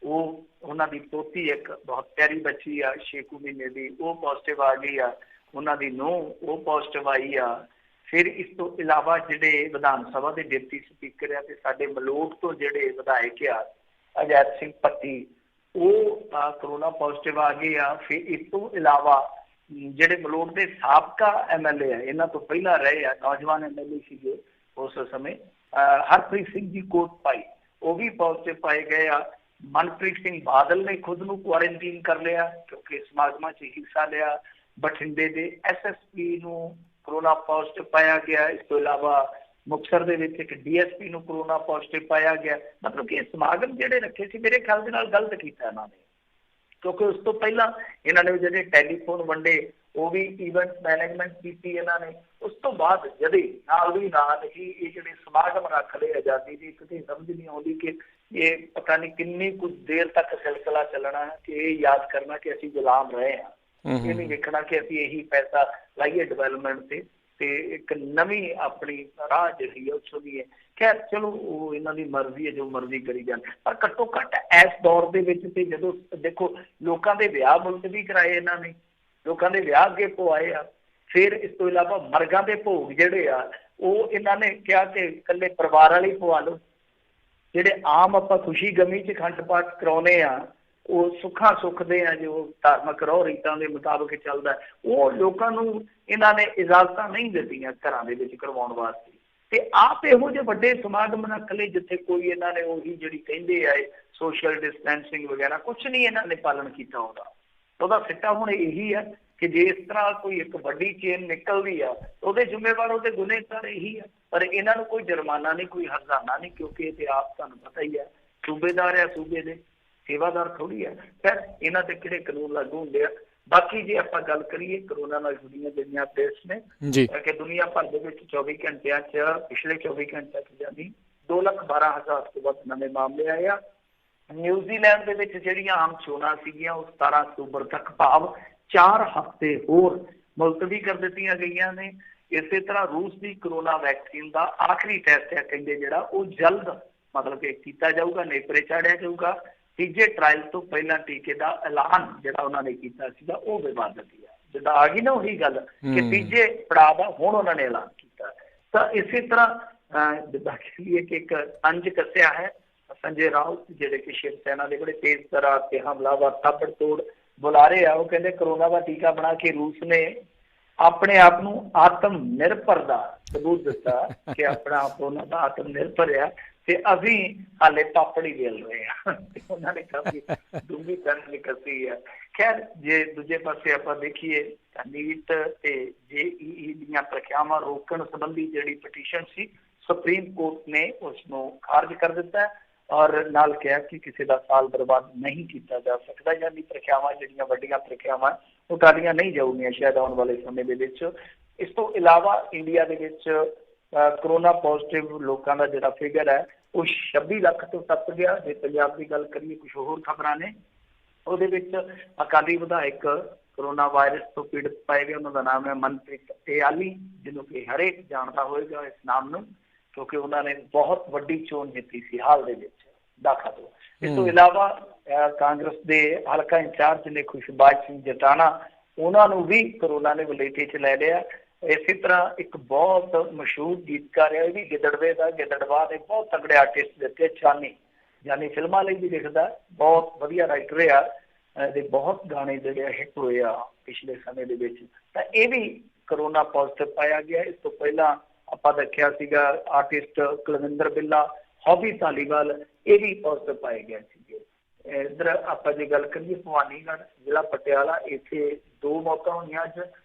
ਉਹ ਉਹਨਾਂ ਦੀ ਪੋਤੀ ਇੱਕ ਬਹੁਤ ਪਿਆਰੀ ਬੱਚੀ ਆ 6 ਮਹੀਨੇ ਦੀ, ਉਹ ਪੋਜ਼ਿਟਿਵ ਆ ਗਈ ਆ। ਉਹਨਾਂ ਦੀ ਨੂੰਹ ਉਹ ਪੋਜ਼ਿਟਿਵ ਆਈ ਆ। ਫਿਰ ਇਸ ਤੋਂ ਇਲਾਵਾ ਜਿਹੜੇ ਵਿਧਾਨ ਸਭਾ ਦੇ ਡਿਪਟੀ ਸਪੀਕਰ ਆ ਤੇ ਸਾਡੇ ਮਲੋਟ ਤੋਂ ਜਿਹੜੇ ਵਿਧਾਇਕ ਆ ਅਜੈਬ ਸਿੰਘ ਭੱਟੀ, ਉਹ ਕਰੋਨਾ ਪੋਜ਼ਿਟਿਵ ਆ ਗਏ ਆ। ਫਿਰ ਇਸ ਤੋਂ ਇਲਾਵਾ ਜਿਹੜੇ ਮਲੋਟ ਦੇ ਸਾਬਕਾ MLA ਆ, ਇਹਨਾਂ ਤੋਂ ਪਹਿਲਾਂ ਰਹੇ ਆ, ਨੌਜਵਾਨ MLA ਸੀਗੇ ਉਸ ਸਮੇਂ, ਹਰਪ੍ਰੀਤ ਸਿੰਘ ਜੀ ਕੋਟਪਾਈ, ਉਹ ਵੀ ਪੋਜ਼ਿਟਿਵ ਪਾਏ ਗਏ ਆ। ਮਨਪ੍ਰੀਤ ਸਿੰਘ ਬਾਦਲ ਨੇ ਖੁਦ ਨੂੰ ਕੁਆਰੰਟੀਨ ਕਰ ਲਿਆ ਕਿਉਂਕਿ ਸਮਾਗਮਾਂ 'ਚ ਹਿੱਸਾ ਲਿਆ। ਬਠਿੰਡੇ ਦੇ SSP ਨੂੰ ਕਰੋਨਾ ਪੋਜ਼ਿਟਿਵ ਪਾਇਆ ਗਿਆ। ਇਸ ਤੋਂ ਇਲਾਵਾ ਮੁਕਤਸਰ ਦੇ ਵਿੱਚ ਇੱਕ DSP ਨੂੰ ਕਰੋਨਾ ਪੋਜ਼ਿਟਿਵ ਪਾਇਆ ਗਿਆ। ਮਤਲਬ ਕਿ ਸਮਾਗਮ ਜਿਹੜੇ ਰੱਖੇ ਸੀ ਮੇਰੇ ਖਿਆਲ ਦੇ ਨਾਲ ਗਲਤ ਕੀਤਾ ਇਹਨਾਂ ਨੇ, ਕਿਉਂਕਿ ਉਸ ਤੋਂ ਪਹਿਲਾਂ ਇਹਨਾਂ ਨੇ ਜਿਹੜੇ ਟੈਲੀਫੋਨ ਵੰਡੇ ਉਹ ਵੀ ਇਵੈਂਟ ਮੈਨੇਜਮੈਂਟ ਕੀਤੀ ਇਹਨਾਂ ਨੇ। ਉਸ ਤੋਂ ਬਾਅਦ ਜਦੇ ਨਾਲ ਹੀ ਇਹ ਜਿਹੜੇ ਸਮਾਗਮ ਰੱਖ ਲਏ ਆਜ਼ਾਦੀ ਦੀ, ਕਿਤੇ ਸਮਝ ਨਹੀਂ ਆਉਂਦੀ ਕਿ ਇਹ ਪਤਾ ਨਹੀਂ ਕਿੰਨੀ ਕੁ ਦੇਰ ਤੱਕ ਸਿਲਸਿਲਾ ਚੱਲਣਾ ਹੈ ਕਿ ਇਹ ਯਾਦ ਕਰਨਾ ਕਿ ਅਸੀਂ ਗੁਲਾਮ ਰਹੇ ਹਾਂ, ਇਹ ਨਹੀਂ ਵੇਖਣਾ ਕਿ ਅਸੀਂ ਇਹੀ ਪੈਸਾ ਲਾਈਏ ਡਿਵੈਲਪਮੈਂਟ ਤੇ ਇੱਕ ਨਵੀਂ ਆਪਣੀ ਰਾਹ ਜਿਹੜੀ ਉਹ ਚੁਣੀਏ। ਖੈਰ ਚਲੋ ਉਹ ਇਹਨਾਂ ਦੀ ਮਰਜ਼ੀ ਹੈ, ਜੋ ਮਰਜ਼ੀ ਕਰੀ ਜਾਣ, ਪਰ ਘੱਟੋ ਘੱਟ ਇਸ ਦੌਰ ਦੇ ਵਿੱਚ ਤੇ ਜਦੋਂ ਦੇਖੋ ਲੋਕਾਂ ਦੇ ਵਿਆਹ ਮੁਲਤਵੀ ਕਰਾਏ ਇਹਨਾਂ ਨੇ, ਲੋਕਾਂ ਦੇ ਵਿਆਹ ਅੱਗੇ ਪਵਾਏ ਆ। ਫਿਰ ਇਸ ਤੋਂ ਇਲਾਵਾ ਮਰਗਾਂ ਦੇ ਭੋਗ ਜਿਹੜੇ ਆ ਉਹ ਇਹਨਾਂ ਨੇ ਕਿਹਾ ਕਿ ਇਕੱਲੇ ਪਰਿਵਾਰ ਵਾਲੇ ਪਵਾ ਲਓ। ਜਿਹੜੇ ਆਮ ਆਪਾਂ ਖੁਸ਼ੀ ਗਮੀ 'ਚ ਅਖੰਡ ਪਾਠ ਕਰਾਉਂਦੇ ਆ, ਉਹ ਸੁੱਖਾਂ ਸੁੱਖਦੇ ਆ, ਜੋ ਧਾਰਮਿਕ ਰਹੁ ਰੀਤਾਂ ਦੇ ਮੁਤਾਬਕ ਚੱਲਦਾ, ਉਹ ਲੋਕਾਂ ਨੂੰ ਇਹਨਾਂ ਨੇ ਇਜਾਜ਼ਤਾਂ ਨਹੀਂ ਦਿੱਤੀਆਂ ਘਰਾਂ ਦੇ ਵਿੱਚ ਕਰਵਾਉਣ ਵਾਸਤੇ। ਤੇ ਆਪ ਇਹੋ ਜਿਹੇ ਵੱਡੇ ਸਮਾਗਮ ਰੱਖ ਲਏ ਜਿੱਥੇ ਕੋਈ ਇਹਨਾਂ ਨੇ ਉਹੀ ਜਿਹੜੀ ਕਹਿੰਦੇ ਆ ਸੋਸ਼ਲ ਡਿਸਟੈਂਸਿੰਗ ਵਗੈਰਾ ਕੁਛ ਨਹੀਂ ਇਹਨਾਂ ਨੇ ਪਾਲਣ ਕੀਤਾ ਉਹਦਾ ਸਿੱਟਾ ਹੁਣ ਇਹੀ ਆ ਕਿ ਜੇ ਇਸ ਤਰ੍ਹਾਂ ਕੋਈ ਇੱਕ ਵੱਡੀ ਚੇਨ ਨਿਕਲਦੀ ਆ ਉਹਦੇ ਜ਼ਿੰਮੇਵਾਰ ਉਹਦੇ ਗੁਨੇਗਾਰ ਇਹੀ ਆ। ਪਰ ਇਹਨਾਂ ਨੂੰ ਕੋਈ ਜੁਰਮਾਨਾ ਨਹੀਂ, ਕੋਈ ਹਰਜਾਨਾ ਨਹੀਂ, ਕਿਉਂਕਿ ਇਹ ਤੇ ਆਪ ਤੁਹਾਨੂੰ ਪਤਾ ਹੀ ਹੈ ਸੂਬੇਦਾਰ ਆ, ਸੂਬੇ ਦੇ ਸੇਵਾਦਾਰ ਥੋੜੀ ਆ। ਫਿਰ ਇਹਨਾਂ ਤੇ ਕਿਹੜੇ ਕਾਨੂੰਨ ਲਾਗੂ ਹੁੰਦੇ ਆ। ਬਾਕੀ ਜੇ ਆਪਾਂ ਗੱਲ ਕਰੀਏ ਕਰੋਨਾ ਨਾਲ ਜੁੜੀਆਂ ਜਿਹੜੀਆਂ ਅਪਡੇਟਸ ਨੇ ਕਿ ਦੁਨੀਆ ਭਰ ਦੇ ਵਿੱਚ 24 ਘੰਟਿਆਂ 'ਚ ਪਿਛਲੇ 24 ਘੰਟਿਆਂ 'ਚ ਜਾਨੀ 2,12,000 ਤੋਂ ਵੱਧ ਨਵੇਂ ਮਾਮਲੇ ਆਏ ਆ। ਨਿਊਜ਼ੀਲੈਂਡ ਦੇ ਵਿੱਚ ਜਿਹੜੀਆਂ ਆਮ ਚੋਣਾਂ ਸੀਗੀਆਂ ਉਹ 17 ਅਕਤੂਬਰ ਤੱਕ ਭਾਵ 4 ਹਫ਼ਤੇ ਹੋਰ ਮੁਲਤਵੀ ਕਰ ਦਿੱਤੀਆਂ ਗਈਆਂ ਨੇ। ਇਸੇ ਤਰ੍ਹਾਂ ਰੂਸ ਦੀ ਕਰੋਨਾ ਵੈਕਸੀਨ ਦਾ ਆਖਰੀ ਟੈਸਟ ਹੈ ਕਹਿੰਦੇ ਜਿਹੜਾ ਉਹ ਜਲਦ ਮਤਲਬ ਕਿ ਕੀਤਾ ਜਾਊਗਾ, ਨੇਪਰੇ ਚਾੜਿਆ ਜਾਊਗਾ। ਤੀਜੇ ਟਰਾਇਲ ਤੋਂ ਪਹਿਲਾਂ ਟੀਕੇ ਦਾ ਐਲਾਨ ਜਿਹੜਾ ਉਹਨਾਂ ਨੇ ਕੀਤਾ ਸੀਗਾ ਉਹ ਵਿਵਾਦਤ ਹੈ। ਜਿੱਦਾਂ ਆ ਗਈ ਨਾ ਉਹੀ ਗੱਲ ਕਿ ਤੀਜੇ ਪੜਾਅ ਦਾ ਹੁਣ ਉਹਨਾਂ ਨੇ ਐਲਾਨ ਕੀਤਾ। ਤਾਂ ਇਸੇ ਤਰ੍ਹਾਂ ਜਿੱਦਾਂ ਕਹੀਏ ਕਿ ਇੱਕ ਅੰਜ ਕੱਸਿਆ ਹੈ ਸੰਜੇ ਰਾਉਤ ਜਿਹੜੇ ਕਿ ਸ਼ਿਵ ਸੈਨਾ ਦੇ ਬੜੇ ਤੇਜ਼ ਤਰਾਰ ਤੇ ਹਮਲਾਵਰ ਤਾਬੜ ਤੋੜ ਬੁਲਾਰੇ ਆ। ਉਹ ਕਹਿੰਦੇ ਕਰੋਨਾ ਦਾ ਟੀਕਾ ਬਣਾ ਕੇ ਰੂਸ ਨੇ ਆਪਣੇ ਆਪ ਨੂੰ ਆਤਮ ਨਿਰਭਰ ਦਾ ਸਬੂਤ ਦਿੱਤਾ ਕਿ ਆਪਣਾ ਆਪ ਉਹਨਾਂ ਦਾ ਆਤਮ ਨਿਰਭਰ ਆ ਤੇ ਅਸੀਂ ਹਾਲੇ ਪਾਪੜੀ ਵੇਲ ਰਹੇ ਹਾਂ। ਉਹਨਾਂ ਨੇ ਕਾਫੀ ਡੂੰਘੀ ਤਰ੍ਹਾਂ ਕੱਸੀ ਹੈ। ਖੈਰ ਜੇ ਦੂਜੇ ਪਾਸੇ ਆਪਾਂ ਦੇਖੀਏ ਤਾਂ ਨੀਟ ਤੇ JEE ਦੀਆਂ ਪ੍ਰੀਖਿਆਵਾਂ ਰੋਕਣ ਸੰਬੰਧੀ ਜਿਹੜੀ ਪਟੀਸ਼ਨ ਸੀ ਸੁਪਰੀਮ ਕੋਰਟ ਨੇ ਉਸ ਨੂੰ ਖਾਰਜ ਕਰ ਦਿੱਤਾ ਔਰ ਨਾਲ ਕਿਹਾ ਕਿ ਕਿਸੇ ਦਾ ਸਾਲ ਬਰਬਾਦ ਨਹੀਂ ਕੀਤਾ ਜਾ ਸਕਦਾ। ਯਾਨੀ ਪ੍ਰੀਖਿਆਵਾਂ ਜਿਹੜੀਆਂ ਵੱਡੀਆਂ ਪ੍ਰੀਖਿਆਵਾਂ ਉਹ ਟਾਲੀਆਂ ਨਹੀਂ ਜਾਊਗੀਆਂ ਸ਼ਾਇਦ ਆਉਣ ਵਾਲੇ ਸਮੇਂ ਦੇ ਵਿੱਚ। ਇਸ ਤੋਂ ਇਲਾਵਾ ਇੰਡੀਆ ਦੇ ਵਿੱਚ ਕਰੋਨਾ ਪੋਜ਼ਿਟਿਵ ਲੋਕਾਂ ਦਾ ਜਿਹੜਾ ਫਿਗਰ ਹੈ ਉਹ 26 ਲੱਖ ਤੋਂ ਟੱਪ ਗਿਆ। ਜੇ ਪੰਜਾਬ ਦੀ ਗੱਲ ਕਰੀਏ ਕੁਝ ਹੋਰ ਖਬਰਾਂ ਨੇ ਉਹਦੇ ਵਿੱਚ ਅਕਾਲੀ ਵਿਧਾਇਕ ਕਰੋਨਾ ਵਾਇਰਸ ਤੋਂ ਪੀੜਤ ਪਾਏ ਗਏ। ਉਹਨਾਂ ਦਾ ਨਾਮ ਹੈ ਮਨਪ੍ਰੀਤ ਇਆਲੀ, ਜਿਹਨੂੰ ਕਿ ਹਰੇਕ ਜਾਣਦਾ ਹੋਏਗਾ ਇਸ ਨਾਮ ਨੂੰ ਕਿਉਂਕਿ ਉਹਨਾਂ ਨੇ ਬਹੁਤ ਵੱਡੀ ਚੋਣ ਜਿੱਤੀ ਸੀ ਹਾਲ ਦੇ ਵਿੱਚ ਦਾਖਾ ਤੋਂ। ਇਸ ਤੋਂ ਇਲਾਵਾ ਕਾਂਗਰਸ ਦੇ ਹਲਕਾ ਇੰਚਾਰਜ ਨੇ ਖੁਸ਼ਬਾਜ ਸਿੰਘ ਜਟਾਣਾ, ਉਹਨਾਂ ਨੂੰ ਵੀ ਕਰੋਨਾ ਨੇ ਵਲੇਟੇ 'ਚ ਲੈ ਲਿਆ। ਇਸੇ ਤਰ੍ਹਾਂ ਇੱਕ ਬਹੁਤ ਮਸ਼ਹੂਰ ਗੀਤਕਾਰ ਹੈ ਇਹ ਵੀ ਗਿੱਦੜਵੇ ਦਾ, ਗਿੱਦੜਵਾ ਦੇ ਬਹੁਤ ਤਗੜੇ ਆਰਟਿਸਟ ਦਿੱਤੇ ਜਾਨੀ ਫਿਲਮਾਂ ਲਈ ਵੀ ਲਿਖਦਾ, ਬਹੁਤ ਵਧੀਆ ਰਾਈਟਰ ਆ। ਇਹਦੇ ਬਹੁਤ ਗਾਣੇ ਜਿਹੜੇ ਹਿੱਟ ਹੋਏ ਆ ਪਿਛਲੇ ਸਮੇਂ ਦੇ ਵਿੱਚ। ਤਾਂ ਇਹ ਵੀ ਕਰੋਨਾ ਪੋਜ਼ਿਟਿਵ ਪਾਇਆ ਗਿਆ। ਇਸ ਤੋਂ ਪਹਿਲਾਂ ਆਪਾਂ ਦੇਖਿਆ ਸੀਗਾ ਆਰਟਿਸਟ ਕੁਲਵਿੰਦਰ ਬਿੱਲਾ, ਹੌਬੀ ਧਾਲੀਵਾਲ, ਇਹ ਵੀ ਪੋਜ਼ਿਟਿਵ ਪਾਏ ਗਏ ਸੀਗੇ। ਇੱਧਰ ਆਪਾਂ ਜੇ ਗੱਲ ਕਰੀਏ ਭਵਾਨੀਗੜ੍ਹ ਜ਼ਿਲ੍ਹਾ ਪਟਿਆਲਾ, ਇੱਥੇ 2 ਮੌਤਾਂ ਹੋਈਆਂ ਅੱਜ।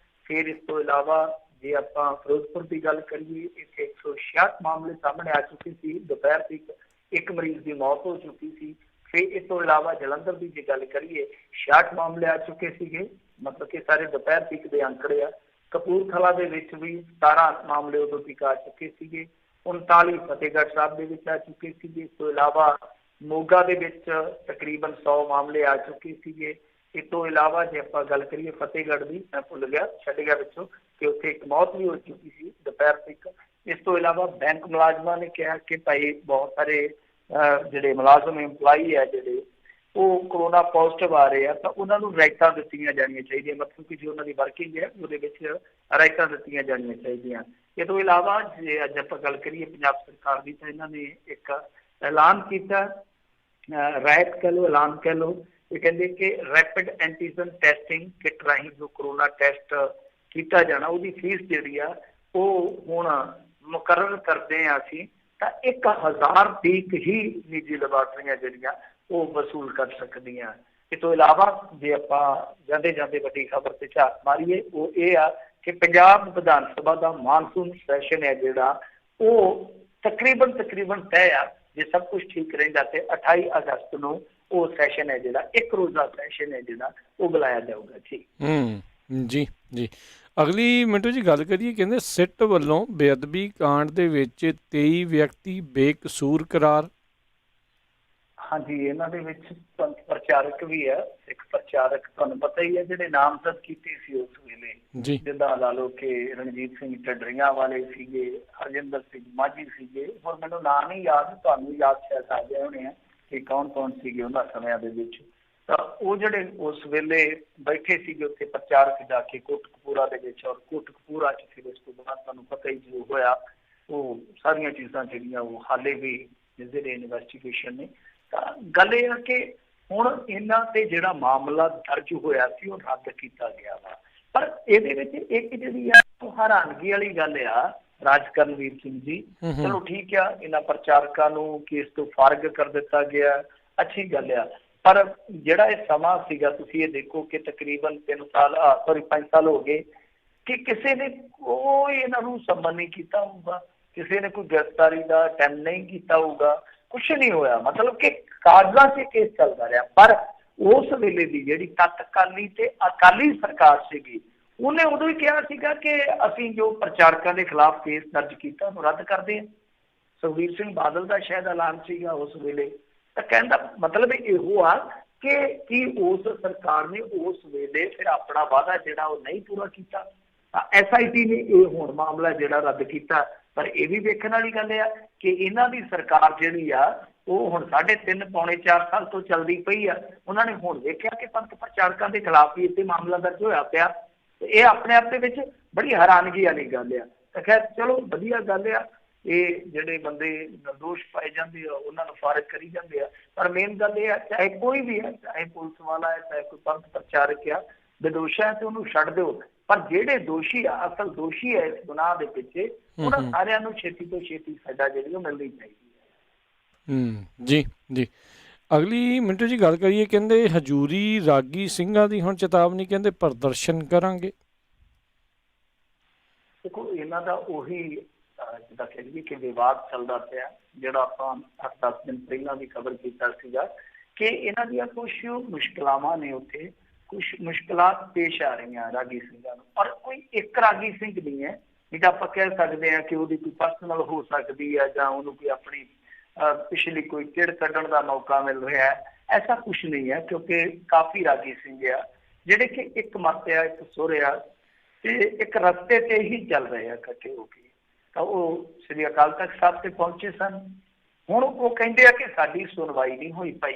ਫਿਰ ਇਸ ਤੋਂ ਇਲਾਵਾ ਜੇ ਆਪਾਂ ਫਿਰੋਜ਼ਪੁਰ ਦੀ ਗੱਲ ਕਰੀਏ ਇੱਥੇ 166 ਮਾਮਲੇ ਸਾਹਮਣੇ ਆ ਚੁੱਕੇ ਸੀ। ਦੁਪਹਿਰ ਤੱਕ ਇੱਕ ਮਰੀਜ਼ ਦੀ ਮੌਤ ਹੋ ਚੁੱਕੀ ਸੀ। ਫਿਰ ਇਸ ਤੋਂ ਇਲਾਵਾ ਜਲੰਧਰ ਦੀ ਜੇ ਗੱਲ ਕਰੀਏ 66 ਮਾਮਲੇ ਆ ਚੁੱਕੇ ਸੀਗੇ, ਮਤਲਬ ਕਿ ਸਾਰੇ ਦੁਪਹਿਰ ਤੱਕ ਦੇ ਅੰਕੜੇ ਆ। ਕਪੂਰਥਲਾ ਦੇ ਵਿੱਚ ਵੀ 17 ਮਾਮਲੇ ਉਦੋਂ ਤੱਕ ਆ ਚੁੱਕੇ ਸੀਗੇ। 39 ਫਤਿਹਗੜ੍ਹ ਸਾਹਿਬ ਦੇ ਵਿੱਚ ਆ ਚੁੱਕੇ ਸੀਗੇ। ਇਸ ਤੋਂ ਇਲਾਵਾ ਮੋਗਾ ਦੇ ਵਿੱਚ ਤਕਰੀਬਨ 100 ਮਾਮਲੇ ਆ ਚੁੱਕੇ ਸੀਗੇ। ਇਸ ਤੋਂ ਇਲਾਵਾ ਜੇ ਆਪਾਂ ਗੱਲ ਕਰੀਏ ਫਤਿਹਗੜ੍ਹ ਦੀ, ਮੈਂ ਭੁੱਲ ਗਿਆ ਛੱਡ ਗਿਆ ਵਿੱਚੋਂ ਕਿ ਉੱਥੇ ਇੱਕ ਮੌਤ ਵੀ ਹੋ ਚੁੱਕੀ ਸੀ ਦੁਪਹਿਰ ਤੱਕ। ਇਸ ਤੋਂ ਇਲਾਵਾ ਬੈਂਕ ਮੁਲਾਜ਼ਮਾਂ ਨੇ ਕਿਹਾ ਕਿ ਭਾਈ ਬਹੁਤ ਸਾਰੇ ਜਿਹੜੇ ਮੁਲਾਜ਼ਮ ਇੰਪਲਾਈ ਹੈ ਜਿਹੜੇ ਉਹ ਕਰੋਨਾ ਪੋਜ਼ਿਟਿਵ ਆ ਰਹੇ ਆ ਤਾਂ ਉਹਨਾਂ ਨੂੰ ਰਾਇਤਾਂ ਦਿੱਤੀਆਂ ਜਾਣੀਆਂ ਚਾਹੀਦੀਆਂ, ਮਤਲਬ ਕਿ ਜੋ ਉਹਨਾਂ ਦੀ ਵਰਕਿੰਗ ਹੈ ਉਹਦੇ ਵਿੱਚ ਰਾਇਤਾਂ ਦਿੱਤੀਆਂ ਜਾਣੀਆਂ ਚਾਹੀਦੀਆਂ। ਇਹ ਤੋਂ ਇਲਾਵਾ ਜੇ ਅੱਜ ਆਪਾਂ ਗੱਲ ਕਰੀਏ ਪੰਜਾਬ ਸਰਕਾਰ ਦੀ ਤਾਂ ਇਹਨਾਂ ਨੇ ਇੱਕ ਐਲਾਨ ਕੀਤਾ, ਰਾਇਤ ਕਹਿ ਲਓ ਐਲਾਨ ਕਹਿ ਲਓ। ਇਹ ਕਹਿੰਦੇ ਕਿ ਰੈਪਿਡ ਐਂਟੀਜਨ ਟੈਸਟਿੰਗ ਕਿਟ ਰਾਹੀਂ ਜੋ ਕਰੋਨਾ ਟੈਸਟ ਕੀਤਾ ਜਾਣਾ ਉਹਦੀ ਫੀਸ ਜਿਹੜੀ ਆ ਉਹ ਹੁਣ ਮੁਕਰਰ ਕਰਦੇ ਹਾਂ ਅਸੀਂ ਤਾਂ 1000 ਤੀਕ ਹੀ ਨਿੱਜੀ ਲੈਬਾਰਟਰੀਆਂ ਜਿਹੜੀਆਂ ਉਹ ਵਸੂਲ ਕਰ ਸਕਦੀਆਂ। ਇਸ ਤੋਂ ਇਲਾਵਾ ਜੇ ਆਪਾਂ ਜਾਂਦੇ ਜਾਂਦੇ ਵੱਡੀ ਖਬਰ ਤੇ ਝਾਤ ਮਾਰੀਏ ਉਹ ਇਹ ਆ ਕਿ ਪੰਜਾਬ ਵਿਧਾਨ ਸਭਾ ਦਾ ਮਾਨਸੂਨ ਸੈਸ਼ਨ ਹੈ ਜਿਹੜਾ ਉਹ ਤਕਰੀਬਨ ਤੈਅ ਆ। ਜੇ ਸਭ ਕੁਝ ਠੀਕ ਰਹਿੰਦਾ ਤੇ 28 ਅਗਸਤ ਨੂੰ ਉਹ ਸੈਸ਼ਨ ਹੈ ਜਿਹੜਾ ਇੱਕ ਰੋਜ਼ਾ ਸੈਸ਼ਨ ਹੈ ਜਿਹੜਾ ਉਹ ਬੁਲਾਇਆ ਜਾਊਗਾ। ਜੀ ਜੀ ਅਗਲੀ ਮਿੰਟੂ ਜੀ ਗੱਲ ਕਰੀਏ ਕਹਿੰਦੇ ਸਿੱਟ ਵੱਲੋਂ ਬੇਅਦਬੀ ਕਾਂਡ ਦੇ ਵਿੱਚ 23 ਵਿਅਕਤੀ ਬੇਕਸੂਰ ਕਰਾਰ। ਹਾਂਜੀ ਇਹਨਾਂ ਦੇ ਵਿੱਚ ਪੰਥ ਪ੍ਰਚਾਰਕ ਵੀ ਹੈ, ਸਿੱਖ ਪ੍ਰਚਾਰਕ ਤੁਹਾਨੂੰ ਪਤਾ ਹੀ ਹੈ ਜਿਹੜੇ ਨਾਮਜ਼ਦ ਕੀਤੇ ਸੀ ਉਸ ਵੇਲੇ, ਜਿੱਦਾਂ ਲਾ ਲਓ ਕਿ ਰਣਜੀਤ ਸਿੰਘ ਢੱਡਰੀਆਂ ਵਾਲੇ ਸੀਗੇ, ਹਰਜਿੰਦਰ ਸਿੰਘ ਮਾਝੀ ਸੀਗੇ, ਹੋਰ ਮੈਨੂੰ ਨਾਂ ਨਹੀਂ ਯਾਦ, ਤੁਹਾਨੂੰ ਯਾਦ ਸ਼ਾਇਦ ਆ ਗਏ ਹੋਣੇ ਆ ਕਿ ਕੌਣ ਸੀਗੇ ਉਹਨਾਂ ਸਮਿਆਂ ਦੇ ਵਿੱਚ। ਤਾਂ ਉਹ ਜਿਹੜੇ ਉਸ ਵੇਲੇ ਬੈਠੇ ਸੀਗੇ ਉੱਥੇ ਪ੍ਰਚਾਰਕ ਜਾ ਕੇ ਕੋਟਕਪੂਰਾ ਦੇ ਵਿੱਚ, ਔਰ ਕੋਟਕਪੂਰਾ 'ਚ ਫਿਰ ਉਸ ਤੋਂ ਬਾਅਦ ਤੁਹਾਨੂੰ ਪਤਾ ਹੀ ਜੋ ਹੋਇਆ ਉਹ ਸਾਰੀਆਂ ਚੀਜ਼ਾਂ ਜਿਹੜੀਆਂ ਉਹ ਹਾਲੇ ਵੀ ਜਿਹੜੇ ਇਨਵੈਸਟੀਗੇਸ਼ਨ ਨੇ। ਤਾਂ ਗੱਲ ਇਹ ਆ ਕਿ ਹੁਣ ਇਹਨਾਂ ਤੇ ਜਿਹੜਾ ਮਾਮਲਾ ਦਰਜ ਹੋਇਆ ਸੀ ਉਹ ਰੱਦ ਕੀਤਾ ਗਿਆ ਵਾ। ਪਰ ਇਹਦੇ ਵਿੱਚ ਇੱਕ ਜਿਹੜੀ ਆ ਹੈਰਾਨਗੀ ਵਾਲੀ ਗੱਲ ਆ ਰਾਜਕਰਨਵੀਰ ਸਿੰਘ ਜੀ, ਚਲੋ ਠੀਕ ਆ ਇਹਨਾਂ ਪ੍ਰਚਾਰਕਾਂ ਨੂੰ ਕੇਸ ਤੋਂ ਫਾਰਗ ਕਰ ਦਿੱਤਾ ਗਿਆ, ਅੱਛੀ ਗੱਲ ਆ, पर ਜਿਹੜਾ ਇਹ ਸਮਾਂ ਸੀਗਾ ਤੁਸੀਂ ਇਹ ਦੇਖੋ ਕਿ ਤਕਰੀਬਨ 5 ਸਾਲ ਹੋ ਗਏ ਕਿ ਕਿਸੇ ਨੇ ਕੋਈ ਇਹਨਾਂ ਨੂੰ ਸੰਬੰਧ ਨਹੀਂ ਕੀਤਾ ਹੋਊਗਾ, ਕਿਸੇ ਨੇ ਕੋਈ ਗ੍ਰਿਫਤਾਰੀ ਦਾ ਅਟੈਂਪਟ ਨਹੀਂ ਕੀਤਾ ਹੋਊਗਾ, ਕੁਛ ਨਹੀਂ ਹੋਇਆ। ਮਤਲਬ ਕਿ ਕਾਗਜ਼ਾਂ 'ਚ ਕੇਸ ਚੱਲਦਾ ਰਿਹਾ। ਪਰ ਉਸ ਵੇਲੇ ਦੀ ਜਿਹੜੀ ਤਤਕਾਲੀ ਤੇ ਅਕਾਲੀ ਸਰਕਾਰ ਸੀਗੀ ਉਹਨੇ ਉਦੋਂ ਹੀ ਕਿਹਾ ਸੀਗਾ ਕਿ ਅਸੀਂ ਜੋ ਪ੍ਰਚਾਰਕਾਂ ਦੇ ਖਿਲਾਫ ਕੇਸ ਦਰਜ ਕੀਤਾ ਉਹਨੂੰ ਰੱਦ ਕਰਦੇ ਹਾਂ। ਸੁਖਬੀਰ ਸਿੰਘ ਬਾਦਲ ਦਾ ਸ਼ਾਇਦ ਐਲਾਨ ਸੀਗਾ ਉਸ ਵੇਲੇ। ਤਾਂ ਕਹਿਣ ਦਾ ਮਤਲਬ ਇਹੋ ਆ ਕਿ ਕੀ ਉਸ ਸਰਕਾਰ ਨੇ ਉਸ ਵੇਲੇ ਫਿਰ ਆਪਣਾ ਵਾਅਦਾ ਜਿਹੜਾ ਉਹ ਨਹੀਂ ਪੂਰਾ ਕੀਤਾ। SIT ਨੇ ਇਹ ਹੁਣ ਮਾਮਲਾ ਜਿਹੜਾ ਰੱਦ ਕੀਤਾ। ਪਰ ਇਹ ਵੀ ਵੇਖਣ ਵਾਲੀ ਗੱਲ ਆ ਕਿ ਇਹਨਾਂ ਦੀ ਸਰਕਾਰ ਜਿਹੜੀ ਆ ਉਹ ਹੁਣ 3.5 ਪੌਣੇ 4 ਸਾਲ ਤੋਂ ਚੱਲਦੀ ਪਈ ਆ। ਉਹਨਾਂ ਨੇ ਹੁਣ ਵੇਖਿਆ ਕਿ ਪੰਥ ਪ੍ਰਚਾਰਕਾਂ ਦੇ ਖਿਲਾਫ ਵੀ ਇੱਥੇ ਮਾਮਲਾ ਦਰਜ ਹੋਇਆ ਪਿਆ। ਤੇ ਇਹ ਆਪਣੇ ਆਪ ਦੇ ਵਿੱਚ ਬੜੀ ਹੈਰਾਨਗੀ ਵਾਲੀ ਗੱਲ ਆ। ਤਾਂ ਖੈਰ ਚਲੋ ਵਧੀਆ ਗੱਲ ਆ। ਇਹ ਜਿਹੜੇ ਬੰਦੇ ਨਿਰਦੋਸ਼ ਪਾਏ ਜਾਂਦੇ ਆ ਉਹਨਾਂ ਨੂੰ ਫਾਰਗ ਕਰੀ ਜਾਂਦੇ ਆ। ਪਰ ਮੇਨ ਗੱਲ ਇਹ ਆ ਚਾਹੇ ਕੋਈ ਵੀ ਹੈ, ਚਾਹੇ ਪੁਲਿਸ ਵਾਲਾ ਹੈ, ਚਾਹੇ ਕੋਈ ਪੰਥ ਪ੍ਰਚਾਰਕ ਆ, ਬੇਦੋਸ਼ ਹੈ ਤੇ ਉਹਨੂੰ ਛੱਡ ਦਿਓ। ਪਰ ਜਿਹੜੇ ਦੋਸ਼ੀ ਆ, ਅਸਲ ਦੋਸ਼ੀ ਹੈ ਇਸ ਗੁਨਾਹ ਦੇ ਪਿੱਛੇ, ਉਹਨਾਂ ਸਾਰਿਆਂ ਨੂੰ ਛੇਤੀ ਤੋਂ ਛੇਤੀ ਸਜ਼ਾ ਜਿਹੜੀ ਉਹ ਮਿਲਣੀ ਚਾਹੀਦੀ ਹੈ। ਜੀ ਜੀ। ਅਗਲੀ ਮਿੰਟੂ ਜੀ ਗੱਲ ਕਰੀਏ, ਕਹਿੰਦੇ ਹਜੂਰੀ ਰਾਗੀ ਸਿੰਘਾਂ ਦੀ ਹੁਣ ਚੇਤਾਵਨੀ, ਕਹਿੰਦੇ ਪ੍ਰਦਰਸ਼ਨ ਕਰਾਂਗੇ। ਦੇਖੋ ਇਹਨਾਂ ਦਾ ਉਹੀ ਜਿੱਦਾਂ ਕਹਿ ਲਈਏ ਕਿ ਵਿਵਾਦ ਚੱਲਦਾ ਪਿਆ, ਜਿਹੜਾ ਆਪਾਂ 8-10 ਦਿਨ ਪਹਿਲਾਂ ਵੀ ਕਵਰ ਕੀਤਾ ਸੀਗਾ ਕਿ ਇਹਨਾਂ ਦੀਆਂ ਕੁਛ ਮੁਸ਼ਕਿਲਾਵਾਂ ਨੇ, ਉੱਥੇ ਕੁਛ ਮੁਸ਼ਕਿਲਾਂ ਪੇਸ਼ ਆ ਰਹੀਆਂ ਰਾਗੀ ਸਿੰਘਾਂ ਨੂੰ। ਔਰ ਕੋਈ ਇੱਕ ਰਾਗੀ ਸਿੰਘ ਨਹੀਂ ਹੈ, ਨਹੀਂ ਤਾਂ ਆਪਾਂ ਕਹਿ ਸਕਦੇ ਹਾਂ ਕਿ ਉਹਦੀ ਕੋਈ ਪਰਸਨਲ ਹੋ ਸਕਦੀ ਹੈ ਜਾਂ ਉਹਨੂੰ ਕੋਈ ਆਪਣੀ ਪਿਛਲੀ ਕੋਈ ਕਿੜ ਕੱਢਣ ਦਾ ਮੌਕਾ ਮਿਲ ਰਿਹਾ ਹੈ। ਐਸਾ ਕੁਛ ਨਹੀਂ ਹੈ, ਕਿਉਂਕਿ ਕਾਫੀ ਰਾਗੀ ਸਿੰਘ ਆ ਜਿਹੜੇ ਕਿ ਇੱਕ ਮਤ ਆ, ਇੱਕ ਸੁਰ ਆ ਤੇ ਇੱਕ ਰਸਤੇ ਤੇ ਹੀ ਚੱਲ ਰਹੇ ਆ ਇਕੱਠੇ ਹੋ ਕੇ। ਤਾਂ ਉਹ ਸ੍ਰੀ ਅਕਾਲ ਤਖਤ ਸਾਹਿਬ ਤੇ ਪਹੁੰਚੇ ਸਨ। ਹੁਣ ਉਹ ਕਹਿੰਦੇ ਆ ਕਿ ਸਾਡੀ ਸੁਣਵਾਈ ਨਹੀਂ ਹੋਈ ਭਾਈ,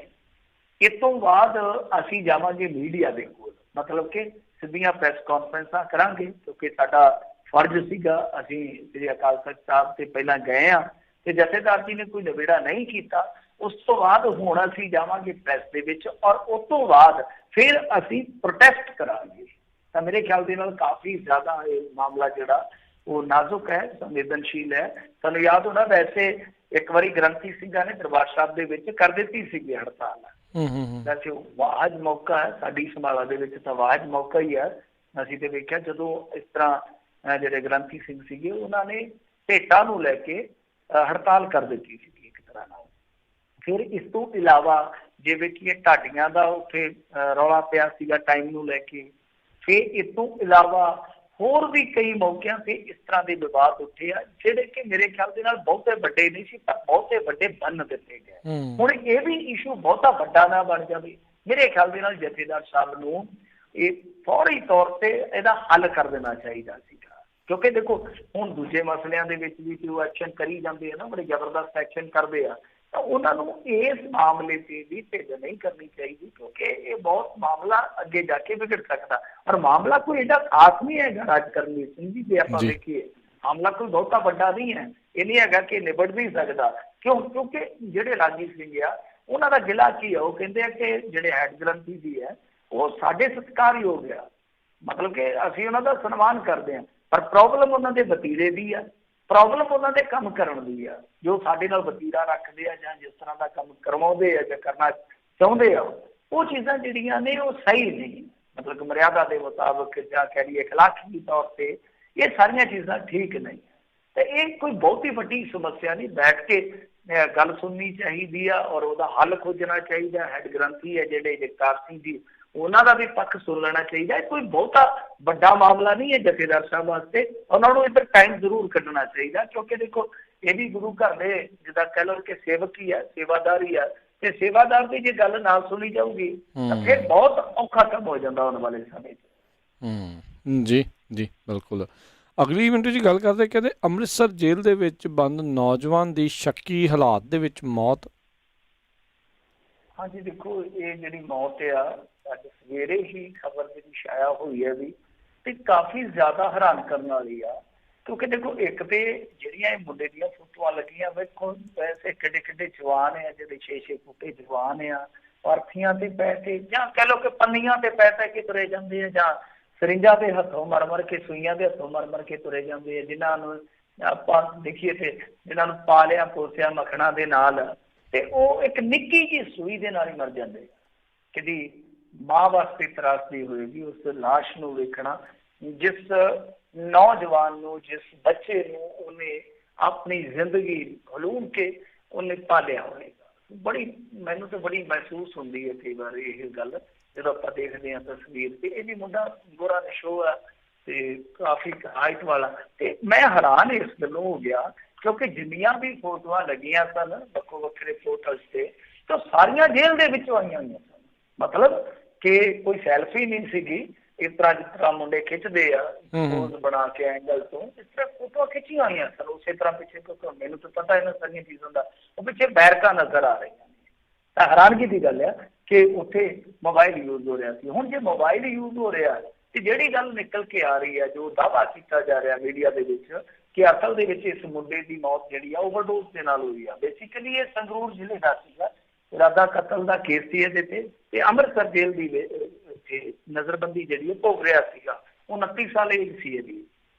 ਇਸ ਤੋਂ ਬਾਅਦ ਅਸੀਂ ਜਾਵਾਂਗੇ ਮੀਡੀਆ ਦੇ ਕੋਲ, ਮਤਲਬ ਕਿ ਸਿੱਧੀਆਂ ਪ੍ਰੈਸ ਕਾਨਫਰੰਸਾਂ ਕਰਾਂਗੇ, ਕਿਉਂਕਿ ਸਾਡਾ ਫਰਜ਼ ਸੀਗਾ। ਅਸੀਂ ਸ੍ਰੀ ਅਕਾਲ ਤਖਤ ਸਾਹਿਬ ਤੇ ਪਹਿਲਾਂ ਗਏ ਆ ਤੇ ਜਥੇਦਾਰ ਜੀ ਨੇ ਕੋਈ ਨਿਬੇੜਾ ਨਹੀਂ ਕੀਤਾ। ਉਸ ਤੋਂ ਬਾਅਦ ਹੁਣ ਅਸੀਂ ਜਾਵਾਂਗੇ ਪ੍ਰੈਸ ਦੇ ਵਿੱਚ ਔਰ ਉਸ ਤੋਂ ਬਾਅਦ ਫਿਰ ਅਸੀਂ ਪ੍ਰੋਟੈਸਟ ਕਰਾਂਗੇ। ਤਾਂ ਮੇਰੇ ਖਿਆਲ ਦੇ ਨਾਲ ਕਾਫੀ ਜ਼ਿਆਦਾ ਇਹ ਮਾਮਲਾ ਜਿਹੜਾ ਉਹ ਨਾਜ਼ੁਕ ਹੈ, ਸੰਵੇਦਨਸ਼ੀਲ ਹੈ। ਤੁਹਾਨੂੰ ਯਾਦ ਹੋਣਾ ਵੈਸੇ ਇੱਕ ਵਾਰੀ ਗ੍ਰੰਥੀ ਸਿੰਘਾਂ ਨੇ ਦਰਬਾਰ ਸਾਹਿਬ ਦੇ ਵਿੱਚ ਕਰ ਦਿੱਤੀ ਸੀਗੀ ਹੜਤਾਲ। ਵੈਸੇ ਵਾਹਜ ਮੌਕਾ ਹੈ ਸਾਡੀ ਸੰਭਾਲਾ ਦੇ ਵਿੱਚ, ਤਾਂ ਵਾਹਜ ਮੌਕਾ ਹੀ ਹੈ। ਅਸੀਂ ਤੇ ਵੇਖਿਆ ਜਦੋਂ ਇਸ ਤਰ੍ਹਾਂ ਜਿਹੜੇ ਗ੍ਰੰਥੀ ਸਿੰਘ ਸੀਗੇ ਉਹਨਾਂ ਨੇ ਭੇਟਾਂ ਨੂੰ ਲੈ ਕੇ ਹੜਤਾਲ ਕਰ ਦਿੱਤੀ ਸੀਗੀ ਇੱਕ ਤਰ੍ਹਾਂ ਨਾਲ। ਫਿਰ ਇਸ ਤੋਂ ਇਲਾਵਾ ਜਿਵੇਂ ਕਿ ਇਹ ਢਾਡੀਆਂ ਦਾ ਉੱਥੇ ਰੌਲਾ ਪਿਆ ਸੀਗਾ ਟਾਈਮ ਨੂੰ ਲੈ ਕੇ। ਫਿਰ ਇਸ ਤੋਂ ਇਲਾਵਾ ਹੋਰ ਵੀ ਕਈ ਮੌਕਿਆਂ ਤੇ ਇਸ ਤਰ੍ਹਾਂ ਦੇ ਵਿਵਾਦ ਉੱਠੇ ਆ ਜਿਹੜੇ ਕਿ ਮੇਰੇ ਖਿਆਲ ਦੇ ਨਾਲ ਬਹੁਤੇ ਵੱਡੇ ਨਹੀਂ ਸੀ, ਪਰ ਬਹੁਤੇ ਵੱਡੇ ਬੰਨ ਦਿੱਤੇ ਗਏ। ਹੁਣ ਇਹ ਵੀ ਇਸ਼ੂ ਬਹੁਤਾ ਵੱਡਾ ਨਾ ਬਣ ਜਾਵੇ। ਮੇਰੇ ਖਿਆਲ ਦੇ ਨਾਲ ਜਥੇਦਾਰ ਸਾਹਿਬ ਨੂੰ ਇਹ ਫੌਰੀ ਤੌਰ ਤੇ ਇਹਦਾ ਹੱਲ ਕਰ ਦੇਣਾ ਚਾਹੀਦਾ ਸੀਗਾ, ਕਿਉਂਕਿ ਦੇਖੋ ਹੁਣ ਦੂਜੇ ਮਸਲਿਆਂ ਦੇ ਵਿੱਚ ਵੀ ਜੋ ਐਕਸ਼ਨ ਕਰੀ ਜਾਂਦੇ ਆ ਨਾ, ਬੜੇ ਜ਼ਬਰਦਸਤ ਐਕਸ਼ਨ ਕਰਦੇ ਆ, ਤਾਂ ਉਹਨਾਂ ਨੂੰ ਇਸ ਮਾਮਲੇ ਤੇ ਵੀ ਢਿੱਲ ਨਹੀਂ ਕਰਨੀ ਚਾਹੀਦੀ, ਕਿਉਂਕਿ ਇਹ ਬਹੁਤ ਮਾਮਲਾ ਅੱਗੇ ਜਾ ਕੇ ਵਿਗੜ ਸਕਦਾ। ਔਰ ਮਾਮਲਾ ਕੋਈ ਏਡਾ ਖਾਸ ਨਹੀਂ ਹੈਗਾ ਰਾਜ ਕਰਨਵੀਰ ਸਿੰਘ ਜੀ, ਜੇ ਆਪਾਂ ਵੇਖੀਏ ਮਾਮਲਾ ਕੋਈ ਬਹੁਤਾ ਵੱਡਾ ਨਹੀਂ ਹੈ। ਇਹ ਨਹੀਂ ਹੈਗਾ ਕਿ ਨਿਬੜ ਵੀ ਸਕਦਾ। ਕਿਉਂਕਿ ਜਿਹੜੇ ਰਾਗੀ ਸਿੰਘ ਆ ਉਹਨਾਂ ਦਾ ਗਿਲਾ ਕੀ ਆ, ਉਹ ਕਹਿੰਦੇ ਆ ਕਿ ਜਿਹੜੇ ਹੈਡ ਗ੍ਰੰਥੀ ਜੀ ਹੈ ਉਹ ਸਾਡੇ ਸਤਿਕਾਰਯੋਗ ਆ, ਮਤਲਬ ਕਿ ਅਸੀਂ ਉਹਨਾਂ ਦਾ ਸਨਮਾਨ ਕਰਦੇ ਹਾਂ। ਪਰ ਪ੍ਰੋਬਲਮ ਉਹਨਾਂ ਦੇ ਵਤੀਰੇ ਦੀ ਆ, ਪ੍ਰੋਬਲਮ ਉਹਨਾਂ ਦੇ ਕੰਮ ਕਰਨ ਦੀ ਆ। ਜੋ ਸਾਡੇ ਨਾਲ ਵਤੀਰਾ ਰੱਖਦੇ ਆ ਜਾਂ ਜਿਸ ਤਰ੍ਹਾਂ ਦਾ ਕੰਮ ਕਰਵਾਉਂਦੇ ਆ ਜਾਂ ਕਰਨਾ ਚਾਹੁੰਦੇ ਆ, ਉਹ ਚੀਜ਼ਾਂ ਜਿਹੜੀਆਂ ਨੇ ਉਹ ਸਹੀ ਨਹੀਂ। ਮਤਲਬ ਕਿ ਮਰਿਆਦਾ ਦੇ ਮੁਤਾਬਕ ਜਾਂ ਕਹਿ ਲਈਏ ਅਖਲਾਕੀ ਤੌਰ ਤੇ ਇਹ ਸਾਰੀਆਂ ਚੀਜ਼ਾਂ ਠੀਕ ਨਹੀਂ। ਤੇ ਇਹ ਕੋਈ ਬਹੁਤੀ ਵੱਡੀ ਸਮੱਸਿਆ ਨਹੀਂ, ਬੈਠ ਕੇ ਗੱਲ ਸੁਣਨੀ ਚਾਹੀਦੀ ਆ ਔਰ ਉਹਦਾ ਹੱਲ ਖੋਜਣਾ ਚਾਹੀਦਾ। ਹੈਡ ਗ੍ਰੰਥੀ ਹੈ ਜਿਹੜੇ ਜਗਤਾਰ ਸਿੰਘ ਜੀ, ਉਹਨਾਂ ਦਾ ਵੀ ਪੱਖ ਸੁਣ ਲੈਣਾ ਚਾਹੀਦਾ। ਇਹ ਕੋਈ ਬਹੁਤਾ ਵੱਡਾ ਮਾਮਲਾ ਨਹੀਂ ਹੈ ਜਥੇਦਾਰ ਸਾਹਿਬ ਵਾਸਤੇ। ਉਹਨਾਂ ਨੂੰ ਇੱਧਰ ਟਾਈਮ ਜ਼ਰੂਰ ਕੱਢਣਾ ਚਾਹੀਦਾ, ਕਿਉਂਕਿ ਦੇਖੋ ਇਹ ਵੀ ਗੁਰੂ ਘਰ ਦੇ ਜਿੱਦਾਂ ਕਹਿ ਲਓ ਕਿ ਸੇਵਕ ਹੀ ਆ, ਸੇਵਾਦਾਰ ਹੀ ਆ, ਤੇ ਸੇਵਾਦਾਰ ਦੀ ਜੇ ਗੱਲ ਨਾ ਸੁਣੀ ਜਾਊਗੀ ਤਾਂ ਫਿਰ ਬਹੁਤ ਔਖਾ ਕੰਮ ਹੋ ਜਾਂਦਾ ਆਉਣ ਵਾਲੇ ਸਮੇਂ 'ਚ। ਜੀ ਜੀ ਬਿਲਕੁਲ। ਅਗਲੀ ਮਿੰਟੂ ਜੀ ਗੱਲ ਕਰਦੇ, ਕਹਿੰਦੇ ਅੰਮ੍ਰਿਤਸਰ ਜੇਲ੍ਹ ਦੇ ਵਿੱਚ ਬੰਦ ਨੌਜਵਾਨ ਦੀ ਸ਼ੱਕੀ ਹਾਲਾਤ ਦੇ ਵਿੱਚ ਮੌਤ। ਹਾਂਜੀ ਦੇਖੋ ਇਹ ਜਿਹੜੀ ਮੌਤ ਆ ਅੱਜ ਸਵੇਰੇ ਹੀ ਖਬਰ ਜਿਹੜੀ ਛਾਇਆ ਹੋਈ ਹੈ ਵੀ, ਤੇ ਕਾਫੀ ਜ਼ਿਆਦਾ ਹੈਰਾਨ ਕਰਨ ਵਾਲੀ ਆ। ਕਿਉਂਕਿ ਦੇਖੋ ਇੱਕ ਤੇ ਜਿਹੜੀਆਂ ਇਹ ਮੁੰਡੇ ਦੀਆਂ ਫੋਟੋਆਂ ਲੱਗੀਆਂ, ਵੇਖੋ ਵੈਸੇ ਕਿੱਡੇ ਕਿੱਡੇ ਜਵਾਨ ਆ, ਜਿਹੜੇ 6-6 ਫੁੱਟੇ ਜਵਾਨ ਆ, ਪਾਰਥੀਆਂ ਤੇ ਪੈ ਕੇ ਜਾਂ ਕਹਿ ਲਓ ਕਿ ਪੰਨੀਆਂ ਤੇ ਪੈ ਕੇ ਤੁਰੇ ਜਾਂਦੇ ਆ, ਜਾਂ ਸਰਿੰਜਾਂ ਦੇ ਹੱਥੋਂ ਮਰ ਕੇ, ਸੂਈਆਂ ਦੇ ਹੱਥੋਂ ਮਰ ਕੇ ਤੁਰੇ ਜਾਂਦੇ ਆ, ਜਿਨ੍ਹਾਂ ਨੂੰ ਆਪਾਂ ਦੇਖੀਏ ਤੇ ਜਿਨ੍ਹਾਂ ਨੂੰ ਪਾਲਿਆ ਪੋਸਿਆ ਮੱਖਣਾ ਦੇ ਨਾਲ, ਤੇ ਉਹ ਇੱਕ ਨਿੱਕੀ ਜਿਹੀ ਸੂਈ ਦੇ ਨਾਲ ਹੀ ਮਰ ਜਾਂਦੇ ਆ। ਕਿਹਦੀ ਮਾਂ ਵਾਸਤੇ ਤਰਾਸਦੀ ਹੋਏਗੀ ਉਸ ਲਾਸ਼ ਨੂੰ ਵੇਖਣਾ, ਜਿਸ ਨੌਜਵਾਨ ਨੂੰ, ਜਿਸ ਬੱਚੇ ਨੂੰ ਉਹਨੇ ਆਪਣੀ ਜ਼ਿੰਦਗੀ ਹਲੂਣ ਕੇ ਉਹਨੇ ਪਾਲਿਆ ਹੋਏਗਾ। ਬੜੀ ਮੈਨੂੰ ਤਾਂ ਬੜੀ ਮਹਿਸੂਸ ਹੁੰਦੀ ਹੈ ਕਈ ਵਾਰ ਇਹ ਗੱਲ ਜਦੋਂ ਆਪਾਂ ਦੇਖਦੇ ਹਾਂ ਤਸਵੀਰ ਤੇ। ਇਹ ਵੀ ਮੁੰਡਾ ਗੋਰਾ ਨਸ਼ੋ ਆ ਤੇ ਕਾਫੀ ਹਾਈਟ ਵਾਲਾ, ਤੇ ਮੈਂ ਹੈਰਾਨ ਇਸ ਗੱਲੋਂ ਹੋ ਗਿਆ ਕਿਉਂਕਿ ਜਿੰਨੀਆਂ ਵੀ ਫੋਟੋਆਂ ਲੱਗੀਆਂ ਸਨ ਵੱਖੋ ਵੱਖਰੇ ਪੋਰਟਲ ਤੇ, ਤਾਂ ਸਾਰੀਆਂ ਜੇਲ੍ਹ ਦੇ ਵਿੱਚੋਂ ਆਈਆਂ ਹੋਈਆਂ ਸਨ। ਮਤਲਬ ਕਿ ਕੋਈ ਸੈਲਫੀ ਨਹੀਂ ਸੀਗੀ ਇਸ ਤਰ੍ਹਾਂ ਜਿਸ ਤਰ੍ਹਾਂ ਮੁੰਡੇ ਖਿੱਚਦੇ ਆ ਪੋਜ਼ ਬਣਾ ਕੇ ਐਂਗਲ ਤੋਂ, ਇਸ ਤਰ੍ਹਾਂ ਫੋਟੋਆਂ ਖਿੱਚੀਆਂ ਹੋਈਆਂ ਸਨ। ਉਸੇ ਤਰ੍ਹਾਂ ਪਿੱਛੇ ਮੈਨੂੰ ਤਾਂ ਪਤਾ ਇਹਨਾਂ ਸਾਰੀਆਂ ਚੀਜ਼ਾਂ ਦਾ, ਉਹ ਪਿੱਛੇ ਬੈਰਕਾਂ ਨਜ਼ਰ ਆ ਰਹੀਆਂ ਨੇ। ਤਾਂ ਹੈਰਾਨਗੀ ਦੀ ਗੱਲ ਆ ਕਿ ਉੱਥੇ ਮੋਬਾਈਲ ਯੂਜ਼ ਹੋ ਰਿਹਾ ਸੀ। ਹੁਣ ਜੇ ਮੋਬਾਈਲ ਯੂਜ਼ ਹੋ ਰਿਹਾ ਤੇ ਜਿਹੜੀ ਗੱਲ ਨਿਕਲ ਕੇ ਆ ਰਹੀ ਹੈ, ਜੋ ਦਾਅਵਾ ਕੀਤਾ ਜਾ ਰਿਹਾ ਮੀਡੀਆ ਦੇ ਵਿੱਚ ਕਿ ਅਸਲ ਦੇ ਵਿੱਚ ਇਸ ਮੁੰਡੇ ਦੀ ਮੌਤ ਜਿਹੜੀ ਆ ਓਵਰਡੋਜ਼ ਦੇ ਨਾਲ ਹੋਈ ਆ। ਬੇਸਿਕਲੀ ਇਹ ਸੰਗਰੂਰ ਜ਼ਿਲ੍ਹੇ ਦਾ ਸੀਗਾ, ਇਰਾਦਾ ਕਤਲ ਦਾ ਕੇਸ ਸੀ ਇਹਦੇ ਤੇ ਅੰਮ੍ਰਿਤਸਰ ਜੇਲ੍ਹ ਦੀ ਨਜ਼ਰਬੰਦੀ ਜਿਹੜੀ ਭੋਗ ਰਿਹਾ ਸੀਗਾ। 29 ਸਾਲ ਏਜ ਸੀ ਇਹਦੀ।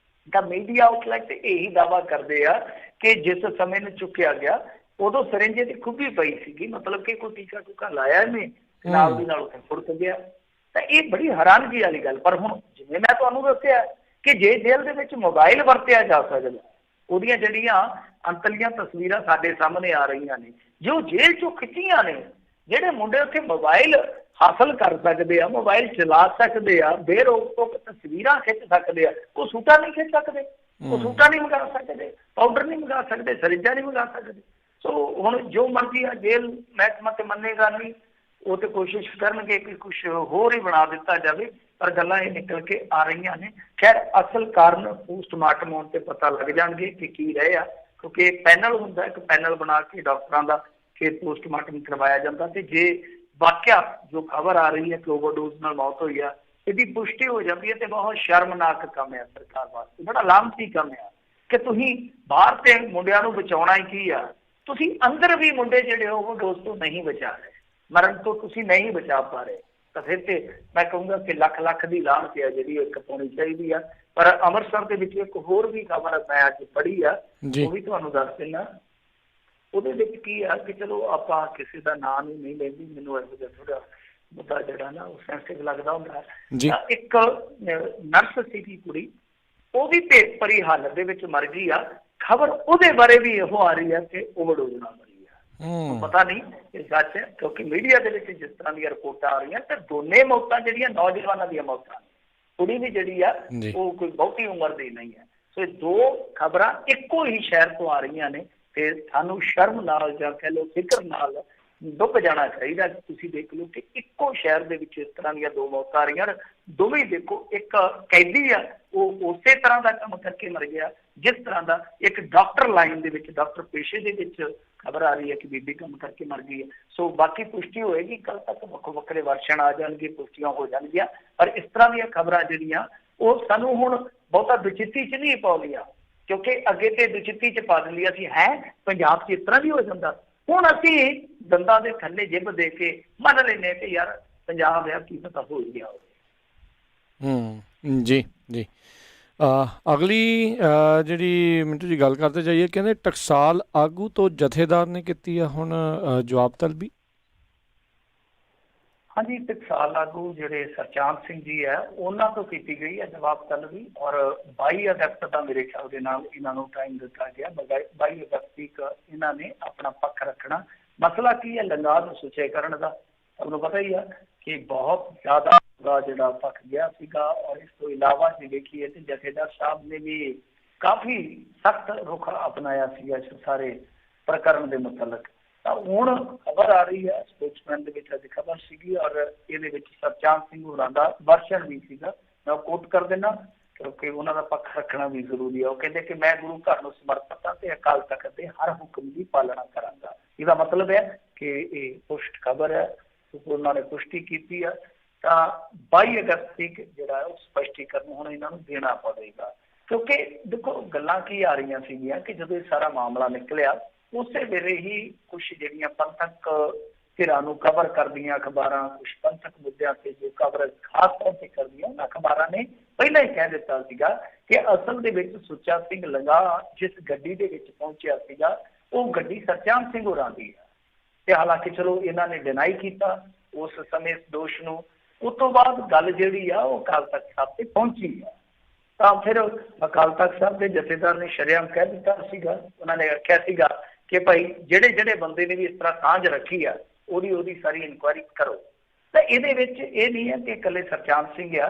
ਤਾਂ ਮੀਡੀਆ ਆਊਟਲੈਟ ਇਹੀ ਦਾਅਵਾ ਕਰਦੇ ਆ ਕਿ ਜਿਸ ਸਮੇਂ ਨੂੰ ਚੁੱਕਿਆ ਗਿਆ ਉਦੋਂ ਸਰਿੰਜੇ ਦੀ ਖੁੱਭੀ ਪਈ ਸੀਗੀ, ਮਤਲਬ ਕਿ ਕੋਈ ਟੀਕਾ ਟੂਕਾ ਲਾਇਆ ਇਹਨੇ, ਨਾਲ ਦੀ ਨਾਲ ਉੱਥੇ ਫੁੜਕ ਗਿਆ। ਤਾਂ ਇਹ ਬੜੀ ਹੈਰਾਨਗੀ ਵਾਲੀ ਗੱਲ। ਪਰ ਹੁਣ ਜਿਵੇਂ ਮੈਂ ਤੁਹਾਨੂੰ ਦੱਸਿਆ ਕਿ ਜੇ ਜੇਲ੍ਹ ਦੇ ਵਿੱਚ ਮੋਬਾਈਲ ਵਰਤਿਆ ਜਾ ਸਕਦਾ, ਉਹਦੀਆਂ ਜਿਹੜੀਆਂ ਅੰਤਲੀਆਂ ਤਸਵੀਰਾਂ ਸਾਡੇ ਸਾਹਮਣੇ ਆ ਰਹੀਆਂ ਨੇ ਜੋ ਜੇਲ੍ਹ ਚੋਂ ਖਿੱਚੀਆਂ ਨੇ, ਜਿਹੜੇ ਮੁੰਡੇ ਉੱਥੇ ਮੋਬਾਈਲ ਹਾਸਲ ਕਰ ਸਕਦੇ ਆ, ਮੋਬਾਈਲ ਚਲਾ ਸਕਦੇ ਆ, ਬੇਰੋਕ ਟੋਕ ਤਸਵੀਰਾਂ ਖਿੱਚ ਸਕਦੇ ਆ, ਉਹ ਸੂਟਾ ਨਹੀਂ ਖਿੱਚ ਸਕਦੇ, ਉਹ ਸੂਟਾ ਨਹੀਂ ਮੰਗਾ ਸਕਦੇ, ਪਾਊਡਰ ਨਹੀਂ ਮੰਗਾ ਸਕਦੇ, ਸਰਿੰਜਾਂ ਨਹੀਂ ਮੰਗਾ ਸਕਦੇ। ਸੋ ਹੁਣ ਜੋ ਮਰਜ਼ੀ ਆ ਜੇਲ੍ਹ ਮਹਿਕਮਾ ਤੇ ਮੰਨੇਗਾ ਨਹੀਂ, ਉਹ ਤੇ ਕੋਸ਼ਿਸ਼ ਕਰਨਗੇ ਕਿ ਕੁਛ ਹੋਰ ਹੀ ਬਣਾ ਦਿੱਤਾ ਜਾਵੇ, ਪਰ ਗੱਲਾਂ ਇਹ ਨਿਕਲ ਕੇ ਆ ਰਹੀਆਂ ਨੇ। ਖੈਰ ਅਸਲ ਕਾਰਨ ਪੋਸਟਮਾਰਟਮ ਹੋਣ ਤੇ ਪਤਾ ਲੱਗ ਜਾਣਗੇ ਕਿ ਕੀ ਰਹੇ ਆ, ਕਿਉਂਕਿ ਪੈਨਲ ਹੁੰਦਾ, ਇੱਕ ਪੈਨਲ ਬਣਾ ਕੇ ਡਾਕਟਰਾਂ ਦਾ ਫਿਰ ਪੋਸਟਮਾਰਟਮ ਕਰਵਾਇਆ ਜਾਂਦਾ। ਤੇ ਜੇ ਵਾਕਿਆ ਜੋ ਖਬਰ ਆ ਰਹੀ ਹੈ ਕਿ ਓਵਰਡੋਜ਼ ਨਾਲ ਮੌਤ ਹੋਈ ਆ, ਇਹਦੀ ਪੁਸ਼ਟੀ ਹੋ ਜਾਂਦੀ ਹੈ ਤੇ ਬਹੁਤ ਸ਼ਰਮਨਾਕ ਕੰਮ ਹੈ ਸਰਕਾਰ ਵਾਸਤੇ, ਬੜਾ ਲਾਹਨਤੀ ਕੰਮ ਆ ਕਿ ਤੁਸੀਂ ਬਾਹਰ ਤੇ ਮੁੰਡਿਆਂ ਨੂੰ ਬਚਾਉਣਾ ਹੀ ਕੀ ਆ, ਤੁਸੀਂ ਅੰਦਰ ਵੀ ਮੁੰਡੇ ਜਿਹੜੇ ਓਵਰਡੋਜ਼ ਤੋਂ ਨਹੀਂ ਬਚਾ ਰਹੇ, ਮਰਨ ਤੋਂ ਤੁਸੀਂ ਨਹੀਂ ਬਚਾ ਪਾ ਰਹੇ। ਤਾਂ ਫਿਰ ਤੇ ਮੈਂ ਕਹੂੰਗਾ ਕਿ ਲੱਖ ਲੱਖ ਦੀ ਲਾਹਨਤ ਹੈ ਜਿਹੜੀ ਇੱਕ ਪਾਉਣੀ ਚਾਹੀਦੀ ਆ। ਪਰ ਅੰਮ੍ਰਿਤਸਰ ਦੇ ਵਿੱਚ ਇੱਕ ਹੋਰ ਵੀ ਖਬਰ ਮੈਂ ਅੱਜ ਪੜ੍ਹੀ ਆ, ਉਹ ਵੀ ਤੁਹਾਨੂੰ ਦੱਸ ਦਿੰਦਾ। ਉਹਦੇ ਵਿੱਚ ਕੀ ਆ ਕਿ ਚਲੋ ਆਪਾਂ ਕਿਸੇ ਦਾ ਨਾਂ ਨੂੰ ਨਹੀਂ ਲੈਂਦੀ, ਮੈਨੂੰ ਇਹੋ ਜਿਹਾ ਥੋੜਾ ਮੁੱਦਾ ਜਿਹੜਾ ਨਾ ਉਹ ਸੈਂਸਿਟਿਵ ਲੱਗਦਾ ਹੁੰਦਾ। ਇੱਕ ਨਰਸ ਸੀਗੀ ਕੁੜੀ, ਉਹ ਵੀ ਭੇਤ ਭਰੀ ਹਾਲਤ ਦੇ ਵਿੱਚ ਮਰ ਗਈ ਆ। ਖਬਰ ਉਹਦੇ ਬਾਰੇ ਵੀ ਇਹੋ ਆ ਰਹੀ ਹੈ ਕਿ ਓਵਰਡੋਜ਼ ਨਾਲ ਮਰੀ ਆ। ਪਤਾ ਨਹੀਂ ਇਹ ਸੱਚ ਹੈ, ਕਿਉਂਕਿ ਮੀਡੀਆ ਦੇ ਵਿੱਚ ਜਿਸ ਤਰ੍ਹਾਂ ਦੀਆਂ ਰਿਪੋਰਟਾਂ ਆ ਰਹੀਆਂ ਤੇ ਦੋਨੇ ਮੌਤਾਂ ਜਿਹੜੀਆਂ ਨੌਜਵਾਨਾਂ ਦੀਆਂ ਮੌਤਾਂ ਨੇ, ਕੁੜੀ ਵੀ ਜਿਹੜੀ ਆ ਉਹ ਕੋਈ ਬਹੁਤੀ ਉਮਰ ਦੀ ਨਹੀਂ ਹੈ। ਸੋ ਇਹ ਦੋ ਖਬਰਾਂ ਇੱਕੋ ਹੀ ਸ਼ਹਿਰ ਤੋਂ ਆ ਰਹੀਆਂ ਨੇ ਤੇ ਸਾਨੂੰ ਸ਼ਰਮ ਨਾਲ ਜਾਂ ਕਹਿ ਲਓ ਫਿਕਰ ਨਾਲ ਡੁੱਬ ਜਾਣਾ ਚਾਹੀਦਾ। ਤੁਸੀਂ ਦੇਖ ਲਓ ਕਿ ਇੱਕੋ ਸ਼ਹਿਰ ਦੇ ਵਿੱਚ ਇਸ ਤਰ੍ਹਾਂ ਦੀਆਂ ਦੋ ਮੌਤਾਂ ਆ ਰਹੀਆਂ। ਦੋਵੇਂ ਦੇਖੋ, ਇੱਕ ਕੈਦੀ ਆ ਉਹ ਉਸੇ ਤਰ੍ਹਾਂ ਦਾ ਕੰਮ ਕਰਕੇ ਮਰ ਗਿਆ ਜਿਸ ਤਰ੍ਹਾਂ ਦਾ ਇੱਕ ਡਾਕਟਰ ਲਾਈਨ ਦੇ ਵਿੱਚ, ਡਾਕਟਰ ਪੇਸ਼ੇ ਦੇ ਵਿੱਚ ਖਬਰ ਆ ਰਹੀ ਹੈ ਕਿ ਬੀਬੀ ਕੰਮ ਕਰਕੇ ਮਰ ਗਈ ਹੈ। ਸੋ ਬਾਕੀ ਪੁਸ਼ਟੀ ਹੋਏਗੀ, ਕੱਲ ਤੱਕ ਵੱਖੋ ਵੱਖਰੇ ਵਰਸ਼ਨ ਆ ਜਾਣਗੇ, ਪੁਸ਼ਟੀਆਂ ਹੋ ਜਾਣਗੀਆਂ। ਪਰ ਇਸ ਤਰ੍ਹਾਂ ਦੀਆਂ ਖਬਰਾਂ ਜਿਹੜੀਆਂ ਉਹ ਸਾਨੂੰ ਹੁਣ ਬਹੁਤਾ ਦੁਚਿੱਤੀ 'ਚ ਨਹੀਂ ਪਾਉਂਦੀਆਂ, ਕਿਉਂਕਿ ਅੱਗੇ ਤੇ ਦੁਚਿੱਤੀ 'ਚ ਪਾ ਦਿੰਦੀ ਅਸੀਂ ਹੈ ਪੰਜਾਬ 'ਚ ਇਸ ਤਰ੍ਹਾਂ ਵੀ ਹੋ ਜਾਂਦਾ। ਹੁਣ ਅਸੀਂ ਦੰਦਾਂ ਦੇ ਥੱਲੇ ਜਿੱਬ ਦੇ ਕੇ ਮੰਨ ਲੈਂਦੇ ਕਿ ਯਾਰ ਪੰਜਾਬ ਹੈ, ਕੀ ਪਤਾ ਹੋ ਹੀ ਗਿਆ ਹੋਵੇ। ਜੀ ਜੀ। ਅਗਲੀ ਜਿਹੜੀ ਮਿੰਟੂ ਜੀ ਗੱਲ ਕਰਦੇ ਜਾਈਏ, ਕਹਿੰਦੇ ਟਕਸਾਲ ਆਗੂ ਤੋਂ ਜਥੇਦਾਰ ਨੇ ਕੀਤੀ ਆ ਹੁਣ ਜਵਾਬ ਤਲਬੀ। ਹਾਂਜੀ, ਟਕਸਾਲ ਆਗੂ ਜਿਹੜੇ ਸਰਚਾਂਦ ਸਿੰਘ ਜੀ ਹੈ ਉਹਨਾਂ ਤੋਂ ਕੀਤੀ ਗਈ ਹੈ ਜਵਾਬ ਤਲਬੀ, ਔਰ 22 ਅਗਸਤ ਦਾ ਮੇਰੇ ਖਿਆਲ ਦੇ ਨਾਲ ਇਹਨਾਂ ਨੂੰ ਟਾਈਮ ਦਿੱਤਾ ਗਿਆ। 22 ਅਗਸਤ ਤੱਕ ਇਹਨਾਂ ਨੇ ਆਪਣਾ ਪੱਖ ਰੱਖਣਾ। ਮਸਲਾ ਕੀ ਹੈ, ਲੰਗਾ ਨੂੰ ਸੁਚੇ ਕਰਨ ਦਾ। ਤੁਹਾਨੂੰ ਪਤਾ ਹੀ ਆ ਕਿ ਬਹੁਤ ਜ਼ਿਆਦਾ ਜਿਹੜਾ ਪੱਖ ਗਿਆ ਸੀਗਾ, ਔਰ ਇਸ ਤੋਂ ਇਲਾਵਾ ਜੇ ਦੇਖੀਏ ਤੇ ਜਥੇਦਾਰ ਸਾਹਿਬ ਨੇ ਵੀ ਕਾਫੀ ਸਖਤ ਰੁਖ ਅਪਣਾਇਆ ਸੀਗਾ ਇਸ ਸਾਰੇ ਪ੍ਰਕਰਨ ਦੇ ਮੁਤਲਕ। ਤਾਂ ਹੁਣ ਖਬਰ ਆ ਰਹੀ ਹੈ, ਸਪੋਕਸਮੈਨ ਦੇ ਵਿੱਚ ਅੱਜ ਖਬਰ ਸੀਗੀ, ਔਰ ਇਹਦੇ ਵਿੱਚ ਸਰਚਾਂਦ ਸਿੰਘ ਹੋਰਾਂ ਦਾ ਵਰਸ਼ਨ ਵੀ ਸੀਗਾ। ਮੈਂ ਕੋਟ ਕਰ ਦਿੰਦਾ ਕਿਉਂਕਿ ਉਹਨਾਂ ਦਾ ਪੱਖ ਰੱਖਣਾ ਵੀ ਜ਼ਰੂਰੀ ਹੈ। ਉਹ ਕਹਿੰਦੇ ਕਿ ਮੈਂ ਗੁਰੂ ਘਰ ਨੂੰ ਸਮਰਪਿਤ ਹਾਂ ਤੇ ਅਕਾਲ ਤਖਤ ਦੇ ਹਰ ਹੁਕਮ ਦੀ ਪਾਲਣਾ ਕਰਾਂਗਾ। ਇਹਦਾ ਮਤਲਬ ਹੈ ਕਿ ਇਹ ਪੁਸ਼ਟ ਖਬਰ ਹੈ, ਉਹਨਾਂ ਨੇ ਪੁਸ਼ਟੀ ਕੀਤੀ ਆ। ਤਾਂ 22 ਅਗਸਤ ਤੱਕ ਜਿਹੜਾ ਉਹ ਸਪਸ਼ਟੀਕਰਨ ਹੁਣ ਇਹਨਾਂ ਨੂੰ ਦੇਣਾ ਪਵੇਗਾ, ਕਿਉਂਕਿ ਦੇਖੋ ਗੱਲਾਂ ਕੀ ਆ ਰਹੀਆਂ ਸੀਗੀਆਂ ਕਿ ਜਦੋਂ ਇਹ ਸਾਰਾ ਮਾਮਲਾ ਨਿਕਲਿਆ ਉਸੇ ਵੇਲੇ ਹੀ ਕੁਛ ਜਿਹੜੀਆਂ ਪੰਥਕ ਧਿਰਾਂ ਨੂੰ ਕਵਰ ਕਰਦੀਆਂ ਅਖਬਾਰਾਂ, ਕੁਛ ਪੰਥਕ ਮੁੱਦਿਆਂ ਤੇ ਜੋ ਕਵਰੇਜ ਖਾਸ ਤੌਰ ਤੇ ਕਰਦੀਆਂ, ਉਹਨਾਂ ਅਖਬਾਰਾਂ ਨੇ ਪਹਿਲਾਂ ਹੀ ਕਹਿ ਦਿੱਤਾ ਸੀਗਾ ਕਿ ਅਸਲ ਦੇ ਵਿੱਚ ਸੁੱਚਾ ਸਿੰਘ ਲੰਗਾ ਜਿਸ ਗੱਡੀ ਦੇ ਵਿੱਚ ਪਹੁੰਚਿਆ ਸੀਗਾ ਉਹ ਗੱਡੀ ਸਰਚਾਂਦ ਸਿੰਘ ਹੋਰਾਂ ਦੀ ਹੈ। ਤੇ ਹਾਲਾਂਕਿ ਚਲੋ ਇਹਨਾਂ ਨੇ ਡਿਨਾਈ ਕੀਤਾ, ਉਸ ਸਮੇਂ ਇਸ ਦੋਸ਼ ਨੂੰ। ਉਸ ਤੋਂ ਬਾਅਦ ਗੱਲ ਜਿਹੜੀ ਆ ਉਹ ਅਕਾਲ ਤਖਤ ਸਾਹਿਬ ਤੇ ਪਹੁੰਚੀ ਆ, ਤਾਂ ਫਿਰ ਅਕਾਲ ਤਖਤ ਸਾਹਿਬ ਦੇ ਜਥੇਦਾਰ ਨੇ ਸ਼ਰੇਆਮ ਕਹਿ ਦਿੱਤਾ ਸੀਗਾ, ਉਹਨਾਂ ਨੇ ਆਖਿਆ ਸੀਗਾ ਕਿ ਭਾਈ ਜਿਹੜੇ ਬੰਦੇ ਨੇ ਵੀ ਇਸ ਤਰ੍ਹਾਂ ਸਾਂਝ ਰੱਖੀ ਆ ਉਹਦੀ ਸਾਰੀ ਇਨਕੁਆਇਰੀ ਕਰੋ। ਤਾਂ ਇਹਦੇ ਵਿੱਚ ਇਹ ਨਹੀਂ ਹੈ ਕਿ ਇਕੱਲੇ ਸਰਚਾਮ ਸਿੰਘ ਆ,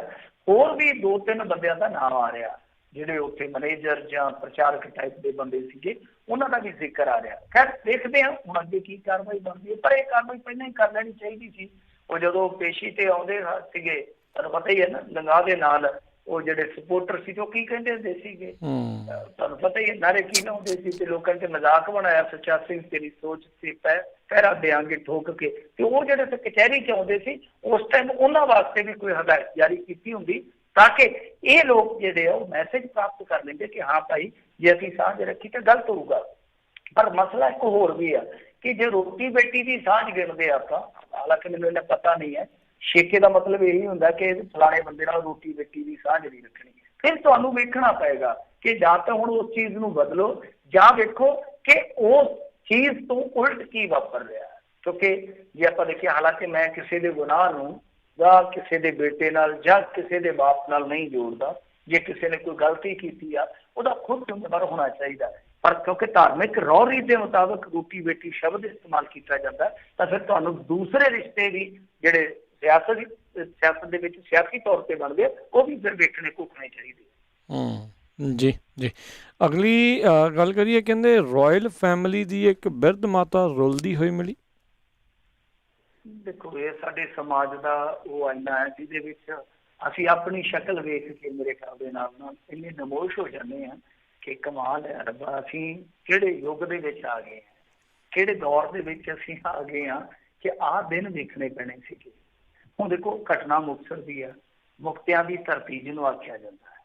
ਹੋਰ ਵੀ 2-3 ਬੰਦਿਆਂ ਦਾ ਨਾਮ ਆ ਰਿਹਾ ਜਿਹੜੇ ਉੱਥੇ ਮੈਨੇਜਰ ਜਾਂ ਪ੍ਰਚਾਰਕ ਟਾਈਪ ਦੇ ਬੰਦੇ ਸੀਗੇ, ਉਹਨਾਂ ਦਾ ਵੀ ਜ਼ਿਕਰ ਆ ਰਿਹਾ। ਖੈਰ ਦੇਖਦੇ ਹਾਂ ਹੁਣ ਅੱਗੇ ਕੀ ਕਾਰਵਾਈ ਬਣਦੀ ਹੈ, ਪਰ ਇਹ ਕਾਰਵਾਈ ਪਹਿਲਾਂ ਹੀ ਕਰ ਲੈਣੀ ਚਾਹੀਦੀ ਸੀ। ਉਹ ਜਦੋਂ ਪੇਸ਼ੀ ਤੇ ਆਉਂਦੇ ਸੀਗੇ, ਤੁਹਾਨੂੰ ਪਤਾ ਹੀ ਹੈ ਨਾ, ਲੰਗਾ ਦੇ ਨਾਲ ਉਹ ਜਿਹੜੇ ਸਪੋਰਟਰ ਸੀ ਉਹ ਕੀ ਕਹਿੰਦੇ ਹੁੰਦੇ ਸੀਗੇ, ਤੁਹਾਨੂੰ ਪਤਾ ਹੀ ਹੈ ਨਾਰੇ ਕੀ ਲਾਉਂਦੇ ਸੀ, ਤੇ ਲੋਕਾਂ ਨੇ ਮਜ਼ਾਕ ਬਣਾਇਆ, ਸੱਚਾ ਸਿੰਘ ਤੇਰੀ ਸੋਚ ਤੇ ਪਹਿਰਾ ਦੇਾਂਗੇ ਠੋਕ ਕੇ। ਤੇ ਉਹ ਜਿਹੜੇ ਕਚਹਿਰੀ ਚ ਆਉਂਦੇ ਸੀ ਉਸ ਟਾਈਮ ਉਹਨਾਂ ਵਾਸਤੇ ਵੀ ਕੋਈ ਹਦਾਇਤ ਜਾਰੀ ਕੀਤੀ ਹੁੰਦੀ, ਤਾਂ ਕਿ ਇਹ ਲੋਕ ਜਿਹੜੇ ਆ ਉਹ ਮੈਸੇਜ ਪ੍ਰਾਪਤ ਕਰ ਲੈਂਦੇ ਕਿ ਹਾਂ ਭਾਈ ਜੇ ਅਸੀਂ ਸਾਂਝ ਰੱਖੀ ਤਾਂ ਗਲਤ ਹੋਊਗਾ। ਪਰ ਮਸਲਾ ਇੱਕ ਹੋਰ ਵੀ ਆ ਕਿ ਜੇ ਰੋਟੀ ਬੇਟੀ ਦੀ ਸਾਂਝ ਗਿਣਦੇ ਆਪਾਂ, ਹਾਲਾਂਕਿ ਮੈਨੂੰ ਇਹਨਾਂ ਪਤਾ ਨਹੀਂ ਹੈ, ਸ਼ੇਕੇ ਦਾ ਮਤਲਬ ਇਹੀ ਹੁੰਦਾ ਕਿ ਫਲਾਣੇ ਬੰਦੇ ਨਾਲ ਰੋਟੀ ਬੇਟੀ ਦੀ ਸਾਂਝ ਨਹੀਂ ਰੱਖਣੀ। ਫਿਰ ਤੁਹਾਨੂੰ ਵੇਖਣਾ ਪਏਗਾ ਕਿ ਜਾਂ ਤਾਂ ਹੁਣ ਉਸ ਚੀਜ਼ ਨੂੰ ਬਦਲੋ ਜਾਂ ਵੇਖੋ ਕਿ ਉਸ ਚੀਜ਼ ਤੋਂ ਉਲਟ ਕੀ ਵਾਪਰ ਰਿਹਾ। ਕਿਉਂਕਿ ਜੇ ਆਪਾਂ ਦੇਖੀਏ, ਹਾਲਾਂਕਿ ਮੈਂ ਕਿਸੇ ਦੇ ਗੁਨਾਹ ਨੂੰ ਜਾਂ ਕਿਸੇ ਦੇ ਬੇਟੇ ਨਾਲ ਜਾਂ ਕਿਸੇ ਦੇ ਬਾਪ ਨਾਲ ਨਹੀਂ ਜੋੜਦਾ, ਜੇ ਕਿਸੇ ਨੇ ਕੋਈ ਗਲਤੀ ਕੀਤੀ ਆ ਉਹਦਾ ਖੁਦ ਜ਼ਿੰਮੇਵਾਰ ਹੋਣਾ ਚਾਹੀਦਾ। ਪਰ ਕਿਉਂਕਿ ਧਾਰਮਿਕ ਰੌਰੀ ਦੇ ਮੁਤਾਬਕ ਰੋਟੀ ਬੇਟੀ ਸ਼ਬਦ ਇਸਤੇਮਾਲ ਕੀਤਾ ਜਾਂਦਾ, ਤਾਂ ਫਿਰ ਤੁਹਾਨੂੰ ਦੂਸਰੇ ਰਿਸ਼ਤੇ ਵੀ ਜਿਹੜੇ ਸਿਆਸਤ ਦੇ ਵਿੱਚ ਸਿਆਸੀ ਤੌਰ ਤੇ ਬਣਦੇ ਉਹ ਵੀ ਫਿਰ ਵੇਖਣੇ ਘੁੱਕਣੇ ਚਾਹੀਦੇ। ਜੀ ਜੀ। ਅਗਲੀ ਗੱਲ ਕਰੀਏ, ਕਹਿੰਦੇ ਰਾਇਲ ਫੈਮਿਲੀ ਦੀ ਇੱਕ ਬਿਰਧ ਮਾਤਾ ਰੁਲਦੀ ਹੋਈ ਮਿਲੀ। ਦੇਖੋ ਇਹ ਸਾਡੇ ਸਮਾਜ ਦਾ ਉਹ ਆਇਨਾ ਹੈ ਜਿਹਦੇ ਵਿੱਚ ਅਸੀਂ ਆਪਣੀ ਸ਼ਕਲ ਵੇਖ ਕੇ ਮੇਰੇ ਖਿਆਲ ਦੇ ਨਾਲ ਇੰਨੇ ਨਮੋਸ਼ ਹੋ ਜਾਂਦੇ ਹਾਂ ਕਿ ਕਮਾਲ ਹੈ ਰੱਬਾ, ਅਸੀਂ ਕਿਹੜੇ ਯੁੱਗ ਦੇ ਵਿੱਚ ਆ ਗਏ ਹਾਂ, ਕਿਹੜੇ ਦੌਰ ਦੇ ਵਿੱਚ ਅਸੀਂ ਆ ਗਏ ਹਾਂ ਕਿ ਆਹ ਦਿਨ ਦੇਖਣੇ ਪੈਣੇ ਸੀਗੇ। ਹੁਣ ਦੇਖੋ ਘਟਨਾ ਮੁਕਤਸਰ ਦੀ ਆ, ਮੁਕਤਿਆਂ ਦੀ ਧਰਤੀ ਜਿਹਨੂੰ ਆਖਿਆ ਜਾਂਦਾ ਹੈ,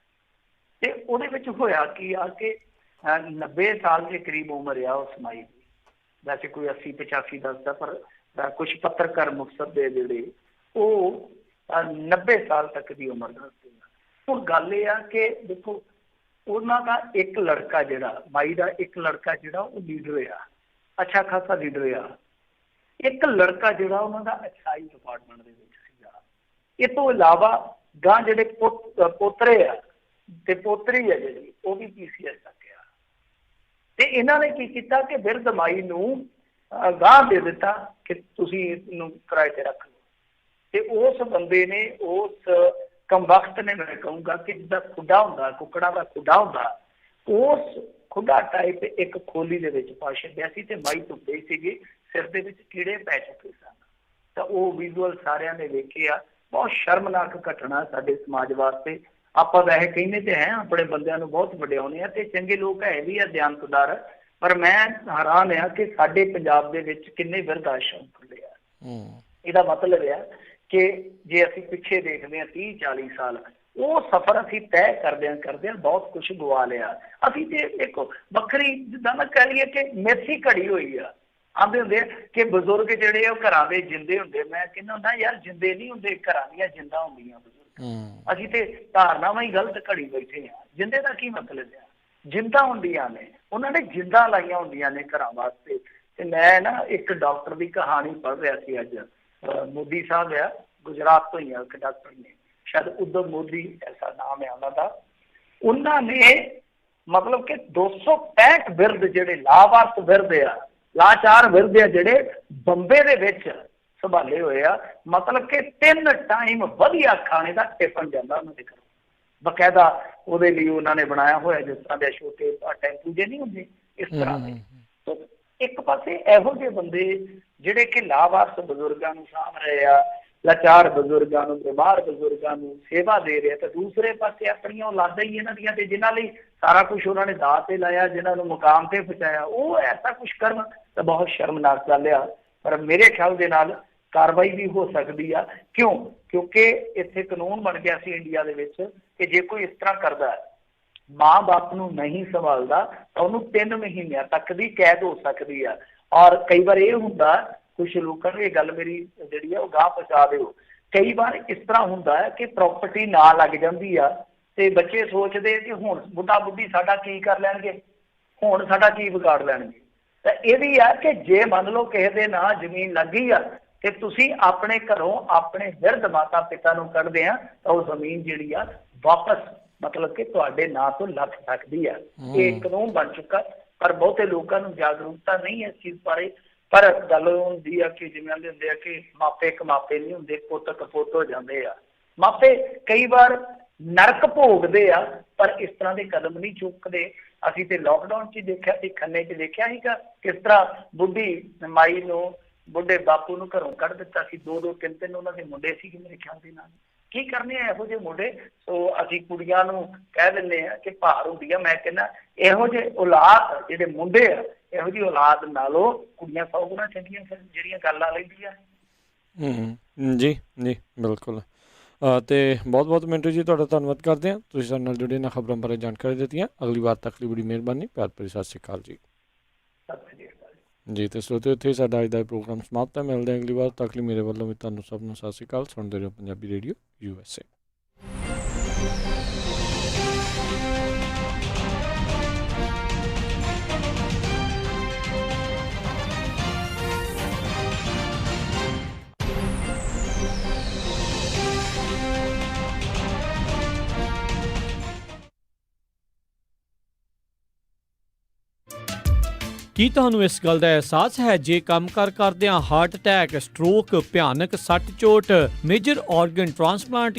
ਤੇ ਉਹਦੇ ਵਿੱਚ ਹੋਇਆ ਕੀ ਆ ਕਿ 90 ਸਾਲ ਦੇ ਕਰੀਬ ਉਮਰ ਆ ਉਸ ਮਾਈ ਦੀ, ਵੈਸੇ ਕੋਈ 80-85 ਦੱਸਦਾ, ਪਰ ਕੁਛ ਪੱਤਰਕਾਰ ਮੁਕਤਸਰ ਦੇ ਜਿਹੜੇ ਉਹ 90 ਸਾਲ ਤੱਕ ਦੀ ਉਮਰ ਦੱਸਦੇ ਆ। ਹੁਣ ਗੱਲ ਇਹ ਆ ਕਿ ਦੇਖੋ ਉਹਨਾਂ ਦਾ ਇੱਕ ਲੜਕਾ ਜਿਹੜਾ ਮਾਈ ਦਾ ਇੱਕ ਲੜਕਾ ਜਿਹੜਾ ਉਹ ਲੀਡਰ ਆ, ਅੱਛਾ ਖਾਸਾ ਲੀਡਰ ਆ। ਇੱਕ ਲੜਕਾ ਜਿਹੜਾ ਉਹਨਾਂ ਦਾ ਐਕਸਾਈਜ਼ ਡਿਪਾਰਟਮੈਂਟ ਦੇ ਵਿੱਚ ਸੀਗਾ। ਇਹ ਤੋਂ ਇਲਾਵਾ ਗਾਂ ਜਿਹੜੇ ਪੋਤਰੇ ਆ ਤੇ ਪੋਤਰੀ ਆ ਜਿਹੜੀ ਉਹ ਵੀ PCS ਤੱਕ ਆ। ਤੇ ਇਹਨਾਂ ਨੇ ਕੀ ਕੀਤਾ ਕਿ ਬਿਰਧ ਮਾਈ ਨੂੰ ਗਾਹ ਦੇ ਦਿੱਤਾ ਕਿ ਤੁਸੀਂ ਇਹਨੂੰ ਕਿਰਾਏ ਤੇ ਰੱਖ ਲਓ। ਤੇ ਉਸ ਬੰਦੇ ਨੇ, ਉਸ ਕਮਬਖਤ ਨੇ, ਮੈਂ ਕਹੂੰਗਾ ਕਿ ਜਿੱਦਾਂ ਖੁੱਡਾ ਹੁੰਦਾ, ਕੁੱਕੜਾਂ ਦਾ ਖੁੱਡਾ ਹੁੰਦਾ, ਉਸ ਖੁੱਡਾ ਟਾਈਪ ਇੱਕ ਖੋਲੀ ਦੇ ਵਿੱਚ ਪਾ ਛੱਡਿਆ ਸੀ। ਤੇ ਮਾਈ ਧੁੱਪੇ ਸੀਗੀ, ਸਿਰ ਦੇ ਵਿੱਚ ਕੀੜੇ ਪੈ ਚੁੱਕੇ ਸਨ। ਤਾਂ ਉਹ ਵਿਜ਼ੂਅਲ ਸਾਰਿਆਂ ਨੇ ਵੇਖਿਆ। ਬਹੁਤ ਸ਼ਰਮਨਾਕ ਘਟਨਾ ਸਾਡੇ ਸਮਾਜ ਵਾਸਤੇ। ਆਪਾਂ ਵੈਸੇ ਕਹਿੰਦੇ ਤੇ ਹੈ ਆਪਣੇ ਬੰਦਿਆਂ ਨੂੰ ਬਹੁਤ ਵਡਿਆਉਂਦੇ ਆ ਤੇ ਚੰਗੇ ਲੋਕ ਹੈ ਵੀ ਆ, ਦਿਆਨਤਦਾਰ, ਪਰ ਮੈਂ ਹੈਰਾਨ ਆ ਕਿ ਸਾਡੇ ਪੰਜਾਬ ਦੇ ਵਿੱਚ ਕਿੰਨੇ ਬਿਰਧ ਆਸ਼ਰਮ ਖੁੱਲੇ ਆ। ਇਹਦਾ ਮਤਲਬ ਆ ਕਿ ਜੇ ਅਸੀਂ ਪਿੱਛੇ ਦੇਖਦੇ ਹਾਂ 30-40 ਸਾਲ, ਉਹ ਸਫ਼ਰ ਅਸੀਂ ਤੈਅ ਕਰਦਿਆਂ ਬਹੁਤ ਕੁਛ ਗਵਾ ਲਿਆ। ਅਸੀਂ ਤੇ ਇੱਕ ਵੱਖਰੀ ਜਿੱਦਾਂ ਨਾ ਕਹਿ ਲਈਏ ਕਿ ਮੇਥੀ ਘੜੀ ਹੋਈ ਆ। ਆਂਦੇ ਹੁੰਦੇ ਕਿ ਬਜ਼ੁਰਗ ਜਿਹੜੇ ਉਹ ਘਰਾਂ ਦੇ ਜਿੰਦੇ ਹੁੰਦੇ। ਮੈਂ ਕਹਿੰਦਾ ਹੁੰਦਾ ਯਾਰ ਜਿੰਦੇ ਨਹੀਂ ਹੁੰਦੇ, ਘਰਾਂ ਦੀਆਂ ਜਿੰਦਾਂ ਹੁੰਦੀਆਂ ਬਜ਼ੁਰਗ। ਅਸੀਂ ਤੇ ਧਾਰਨਾਵਾਂ ਹੀ ਗਲਤ ਘੜੀ ਬੈਠੇ ਆ। ਜਿੰਦੇ ਦਾ ਕੀ ਮਤਲਬ ਆ? ਜਿੰਦਾਂ ਹੁੰਦੀਆਂ ਨੇ, ਉਹਨਾਂ ਨੇ ਜਿੰਦਾਂ ਲਾਈਆਂ ਹੁੰਦੀਆਂ ਨੇ ਘਰਾਂ ਵਾਸਤੇ। ਤੇ ਮੈਂ ਨਾ ਇੱਕ ਡਾਕਟਰ ਦੀ ਕਹਾਣੀ ਪੜ੍ਹ ਰਿਹਾ ਸੀ ਅੱਜ। ਮੋਦੀ ਸਾਹਿਬ ਆ, ਗੁਜਰਾਤ ਤੋਂ ਹੀ ਆ ਇੱਕ ਡਾਕਟਰ ਨੇ, ਸ਼ਾਇਦ ਉਧਮ ਮੋਦੀ ਐਸਾ ਨਾਮ ਹੈ ਉਹਨਾਂ ਦਾ। ਉਹਨਾਂ ਨੇ ਮਤਲਬ ਕਿ 265 ਬਿਰਧ ਜਿਹੜੇ ਲਾਵਾਰਸ ਬਿਰਧ ਆ, ਲਾਚਾਰ ਬਿਰਧ ਆ, ਜਿਹੜੇ ਬੰਬੇ ਦੇ ਵਿੱਚ ਸੰਭਾਲੇ ਹੋਏ ਆ। ਮਤਲਬ ਕਿ 3 ਟਾਈਮ ਵਧੀਆ ਖਾਣੇ ਦਾ ਟਿਫਨ ਜਾਂਦਾ ਉਹਨਾਂ ਦੇ ਘਰੋਂ। ਬਕਾਇਦਾ ਉਹਦੇ ਲਈ ਉਹਨਾਂ ਨੇ ਬਣਾਇਆ ਹੋਇਆ, ਜਿਸ ਤਰ੍ਹਾਂ ਦੇ ਛੋਟੇ ਟੈਂਪੂ ਜੇ ਨਹੀਂ ਹੁੰਦੇ, ਇਸ ਤਰ੍ਹਾਂ ਦੇ। ਇੱਕ ਪਾਸੇ ਇਹੋ ਜਿਹੇ ਬੰਦੇ ਜਿਹੜੇ ਕਿ ਲਾਵਾਰਸ ਬਜ਼ੁਰਗਾਂ ਨੂੰ ਸਾਂਭ ਰਹੇ ਆ, ਲਾਚਾਰ ਬਜ਼ੁਰਗਾਂ ਨੂੰ, ਬਿਮਾਰ ਬਜ਼ੁਰਗਾਂ ਨੂੰ ਸੇਵਾ ਦੇ ਰਹੇ ਆ, ਤੇ ਦੂਸਰੇ ਪਾਸੇ ਆਪਣੀਆਂ ਔਲਾਦਾਂ ਹੀ ਇਹਨਾਂ ਦੀਆਂ, ਤੇ ਜਿਨ੍ਹਾਂ ਲਈ ਸਾਰਾ ਕੁਛ ਉਹਨਾਂ ਨੇ ਦਾਅ ਤੇ ਲਾਇਆ, ਜਿਨ੍ਹਾਂ ਨੂੰ ਮੁਕਾਮ ਤੇ ਪਹੁੰਚਾਇਆ, ਉਹ ਐਸਾ ਕੁਛ ਕਰਨ ਤਾਂ ਬਹੁਤ ਸ਼ਰਮਨਾਕ ਗੱਲ ਆ। ਪਰ ਮੇਰੇ ਖਿਆਲ ਦੇ ਨਾਲ ਕਾਰਵਾਈ ਵੀ ਹੋ ਸਕਦੀ ਆ। ਕਿਉਂਕਿ ਇੱਥੇ ਕਾਨੂੰਨ ਬਣ ਗਿਆ ਸੀ ਇੰਡੀਆ ਦੇ ਵਿੱਚ ਕਿ ਜੇ ਕੋਈ ਇਸ ਤਰ੍ਹਾਂ ਕਰਦਾ, ਮਾਂ ਬਾਪ ਨੂੰ ਨਹੀਂ ਸੰਭਾਲਦਾ, ਤਾਂ ਉਹਨੂੰ 3 ਮਹੀਨਿਆਂ ਤੱਕ ਦੀ ਕੈਦ ਹੋ ਸਕਦੀ ਆ। ਔਰ ਕਈ ਵਾਰ ਇਹ ਹੁੰਦਾ, ਕੁਛ ਲੋਕਾਂ ਨੂੰ ਇਹ ਗੱਲ ਮੇਰੀ ਜਿਹੜੀ ਆ ਉਹ ਗਾਹ ਪਹੁੰਚਾ ਦਿਓ, ਕਈ ਵਾਰ ਇਸ ਤਰ੍ਹਾਂ ਹੁੰਦਾ ਹੈ ਕਿ ਪ੍ਰਾਪਰਟੀ ਨਾ ਲੱਗ ਜਾਂਦੀ ਆ ਤੇ ਬੱਚੇ ਸੋਚਦੇ ਕਿ ਹੁਣ ਬੁੱਢਾ ਬੁੱਢੀ ਸਾਡਾ ਕੀ ਕਰ ਲੈਣਗੇ, ਹੁਣ ਸਾਡਾ ਕੀ ਵਿਗਾੜ ਲੈਣਗੇ। ਤਾਂ ਇਹ ਵੀ ਆ ਕਿ ਜੇ ਮੰਨ ਲਓ ਕਿਸੇ ਦੇ ਨਾਂ ਜ਼ਮੀਨ ਲੱਗ ਗਈ ਆ, ਕਿ ਤੁਸੀਂ ਆਪਣੇ ਘਰੋਂ ਆਪਣੇ ਬਿਰਧ ਮਾਤਾ ਪਿਤਾ ਨੂੰ ਕੱਢਦੇ ਆ ਤਾਂ ਉਹ ਜ਼ਮੀਨ ਜਿਹੜੀ ਆ ਵਾਪਸ ਮਤਲਬ ਕਿ ਤੁਹਾਡੇ ਨਾਂ ਤੋਂ ਲੱਥ ਸਕਦੀ ਆ। ਇਹ ਕਾਨੂੰਨ ਬਣ ਚੁੱਕਾ, ਪਰ ਬਹੁਤੇ ਲੋਕਾਂ ਨੂੰ ਜਾਗਰੂਕਤਾ ਨਹੀਂ ਹੈ ਇਸ ਚੀਜ਼ ਬਾਰੇ। ਪਰ ਗੱਲ ਹੁੰਦੀ ਆ ਕਿ ਜਿਵੇਂ ਆਂਦੇ ਹੁੰਦੇ ਆ ਕਿ ਮਾਪੇ ਕਮਾਪੇ ਨਹੀਂ ਹੁੰਦੇ, ਪੁੱਤ ਕਪੁੱਤ ਹੋ ਜਾਂਦੇ ਆ। ਮਾਪੇ ਕਈ ਵਾਰ ਨਰਕ ਭੋਗਦੇ ਆ ਪਰ ਇਸ ਤਰ੍ਹਾਂ ਦੇ ਕਦਮ ਨਹੀਂ ਚੁੱਕਦੇ। ਅਸੀਂ ਤੇ ਲੋਕਡਾਊਨ 'ਚ ਦੇਖਿਆ ਸੀ, ਖੰਨੇ 'ਚ ਦੇਖਿਆ ਸੀਗਾ ਕਿਸ ਤਰ੍ਹਾਂ ਬੁੱਢੀ ਮਾਈ ਨੂੰ, ਬੁੱਢੇ ਬਾਪੂ ਨੂੰ ਘਰੋਂ ਕੱਢ ਦਿੱਤਾ ਸੀ। 2-2 3-3 ਉਹਨਾਂ ਦੇ ਮੁੰਡੇ ਸੀ ਮੇਰੇ ਖਿਆਲ ਦੇ ਨਾਲ। ਕੀ ਕਰਨੇ ਆ ਇਹੋ ਜਿਹੇ ਮੁੰਡੇ? ਸੋ ਅਸੀਂ ਕੁੜੀਆਂ ਨੂੰ ਕਹਿ ਦਿੰਦੇ ਆ ਕਿ ਭਾਰ ਹੁੰਦੀ ਆ। ਮੈਂ ਕਹਿੰਦਾ ਇਹੋ ਜਿਹੇ ਔਲਾਦ ਜਿਹੜੇ ਮੁੰਡੇ ਆ, ਇਹੋ ਜਿਹੀ ਔਲਾਦ ਨਾਲੋਂ ਕੁੜੀਆਂ 100 ਗੁਣਾ ਚੰਗੀਆਂ ਜਿਹੜੀਆਂ ਗੱਲਾਂ ਲੈਂਦੀਆਂ। ਜੀ ਜੀ ਬਿਲਕੁਲ। ਤੇ ਬਹੁਤ ਬਹੁਤ ਮਿੰਟੂ ਜੀ ਤੁਹਾਡਾ ਧੰਨਵਾਦ ਕਰਦੇ ਹਾਂ, ਤੁਸੀਂ ਸਾਡੇ ਨਾਲ ਜੁੜੇ, ਇਹਨਾਂ ਖਬਰਾਂ ਬਾਰੇ ਜਾਣਕਾਰੀ ਦਿੱਤੀਆਂ। ਅਗਲੀ ਵਾਰ ਤੱਕ ਲਈ ਬੜੀ ਮਿਹਰਬਾਨੀ, ਪਿਆਰ ਭਰੀ ਸਤਿ ਸ਼੍ਰੀ ਅਕਾਲ ਜੀ। ਸਤਿ ਸ਼੍ਰੀ ਅਕਾਲ ਜੀ। ਤੇ ਸਰੋਤਿਓ, ਇੱਥੇ ਸਾਡਾ ਅੱਜ ਦਾ ਪ੍ਰੋਗਰਾਮ ਸਮਾਪਤ ਹੈ। ਮਿਲਦੇ ਹਾਂ ਅਗਲੀ ਵਾਰ ਤੱਕ ਲਈ ਮੇਰੇ ਵੱਲੋਂ ਵੀ ਤੁਹਾਨੂੰ ਸਭ ਨੂੰ ਸਤਿ ਸ਼੍ਰੀ ਅਕਾਲ। ਸੁਣਦੇ ਰਹੋ ਪੰਜਾਬੀ ਰੇਡੀਓ USA। ਕੀ ਤੁਹਾਨੂੰ ਇਸ ਗੱਲ ਦਾ ਅਹਿਸਾਸ ਹੈ ਜੇ ਕੰਮਕਾਰ ਕਰਦਿਆਂ ਹਾਰਟ ਅਟੈਕ, ਸਟ੍ਰੋਕ, ਭਿਆਨਕ ਸੱਟ ਚੋਟ, ਮੇਜਰ ਆਰਗਨ ਟ੍ਰਾਂਸਪਲਾਂਟ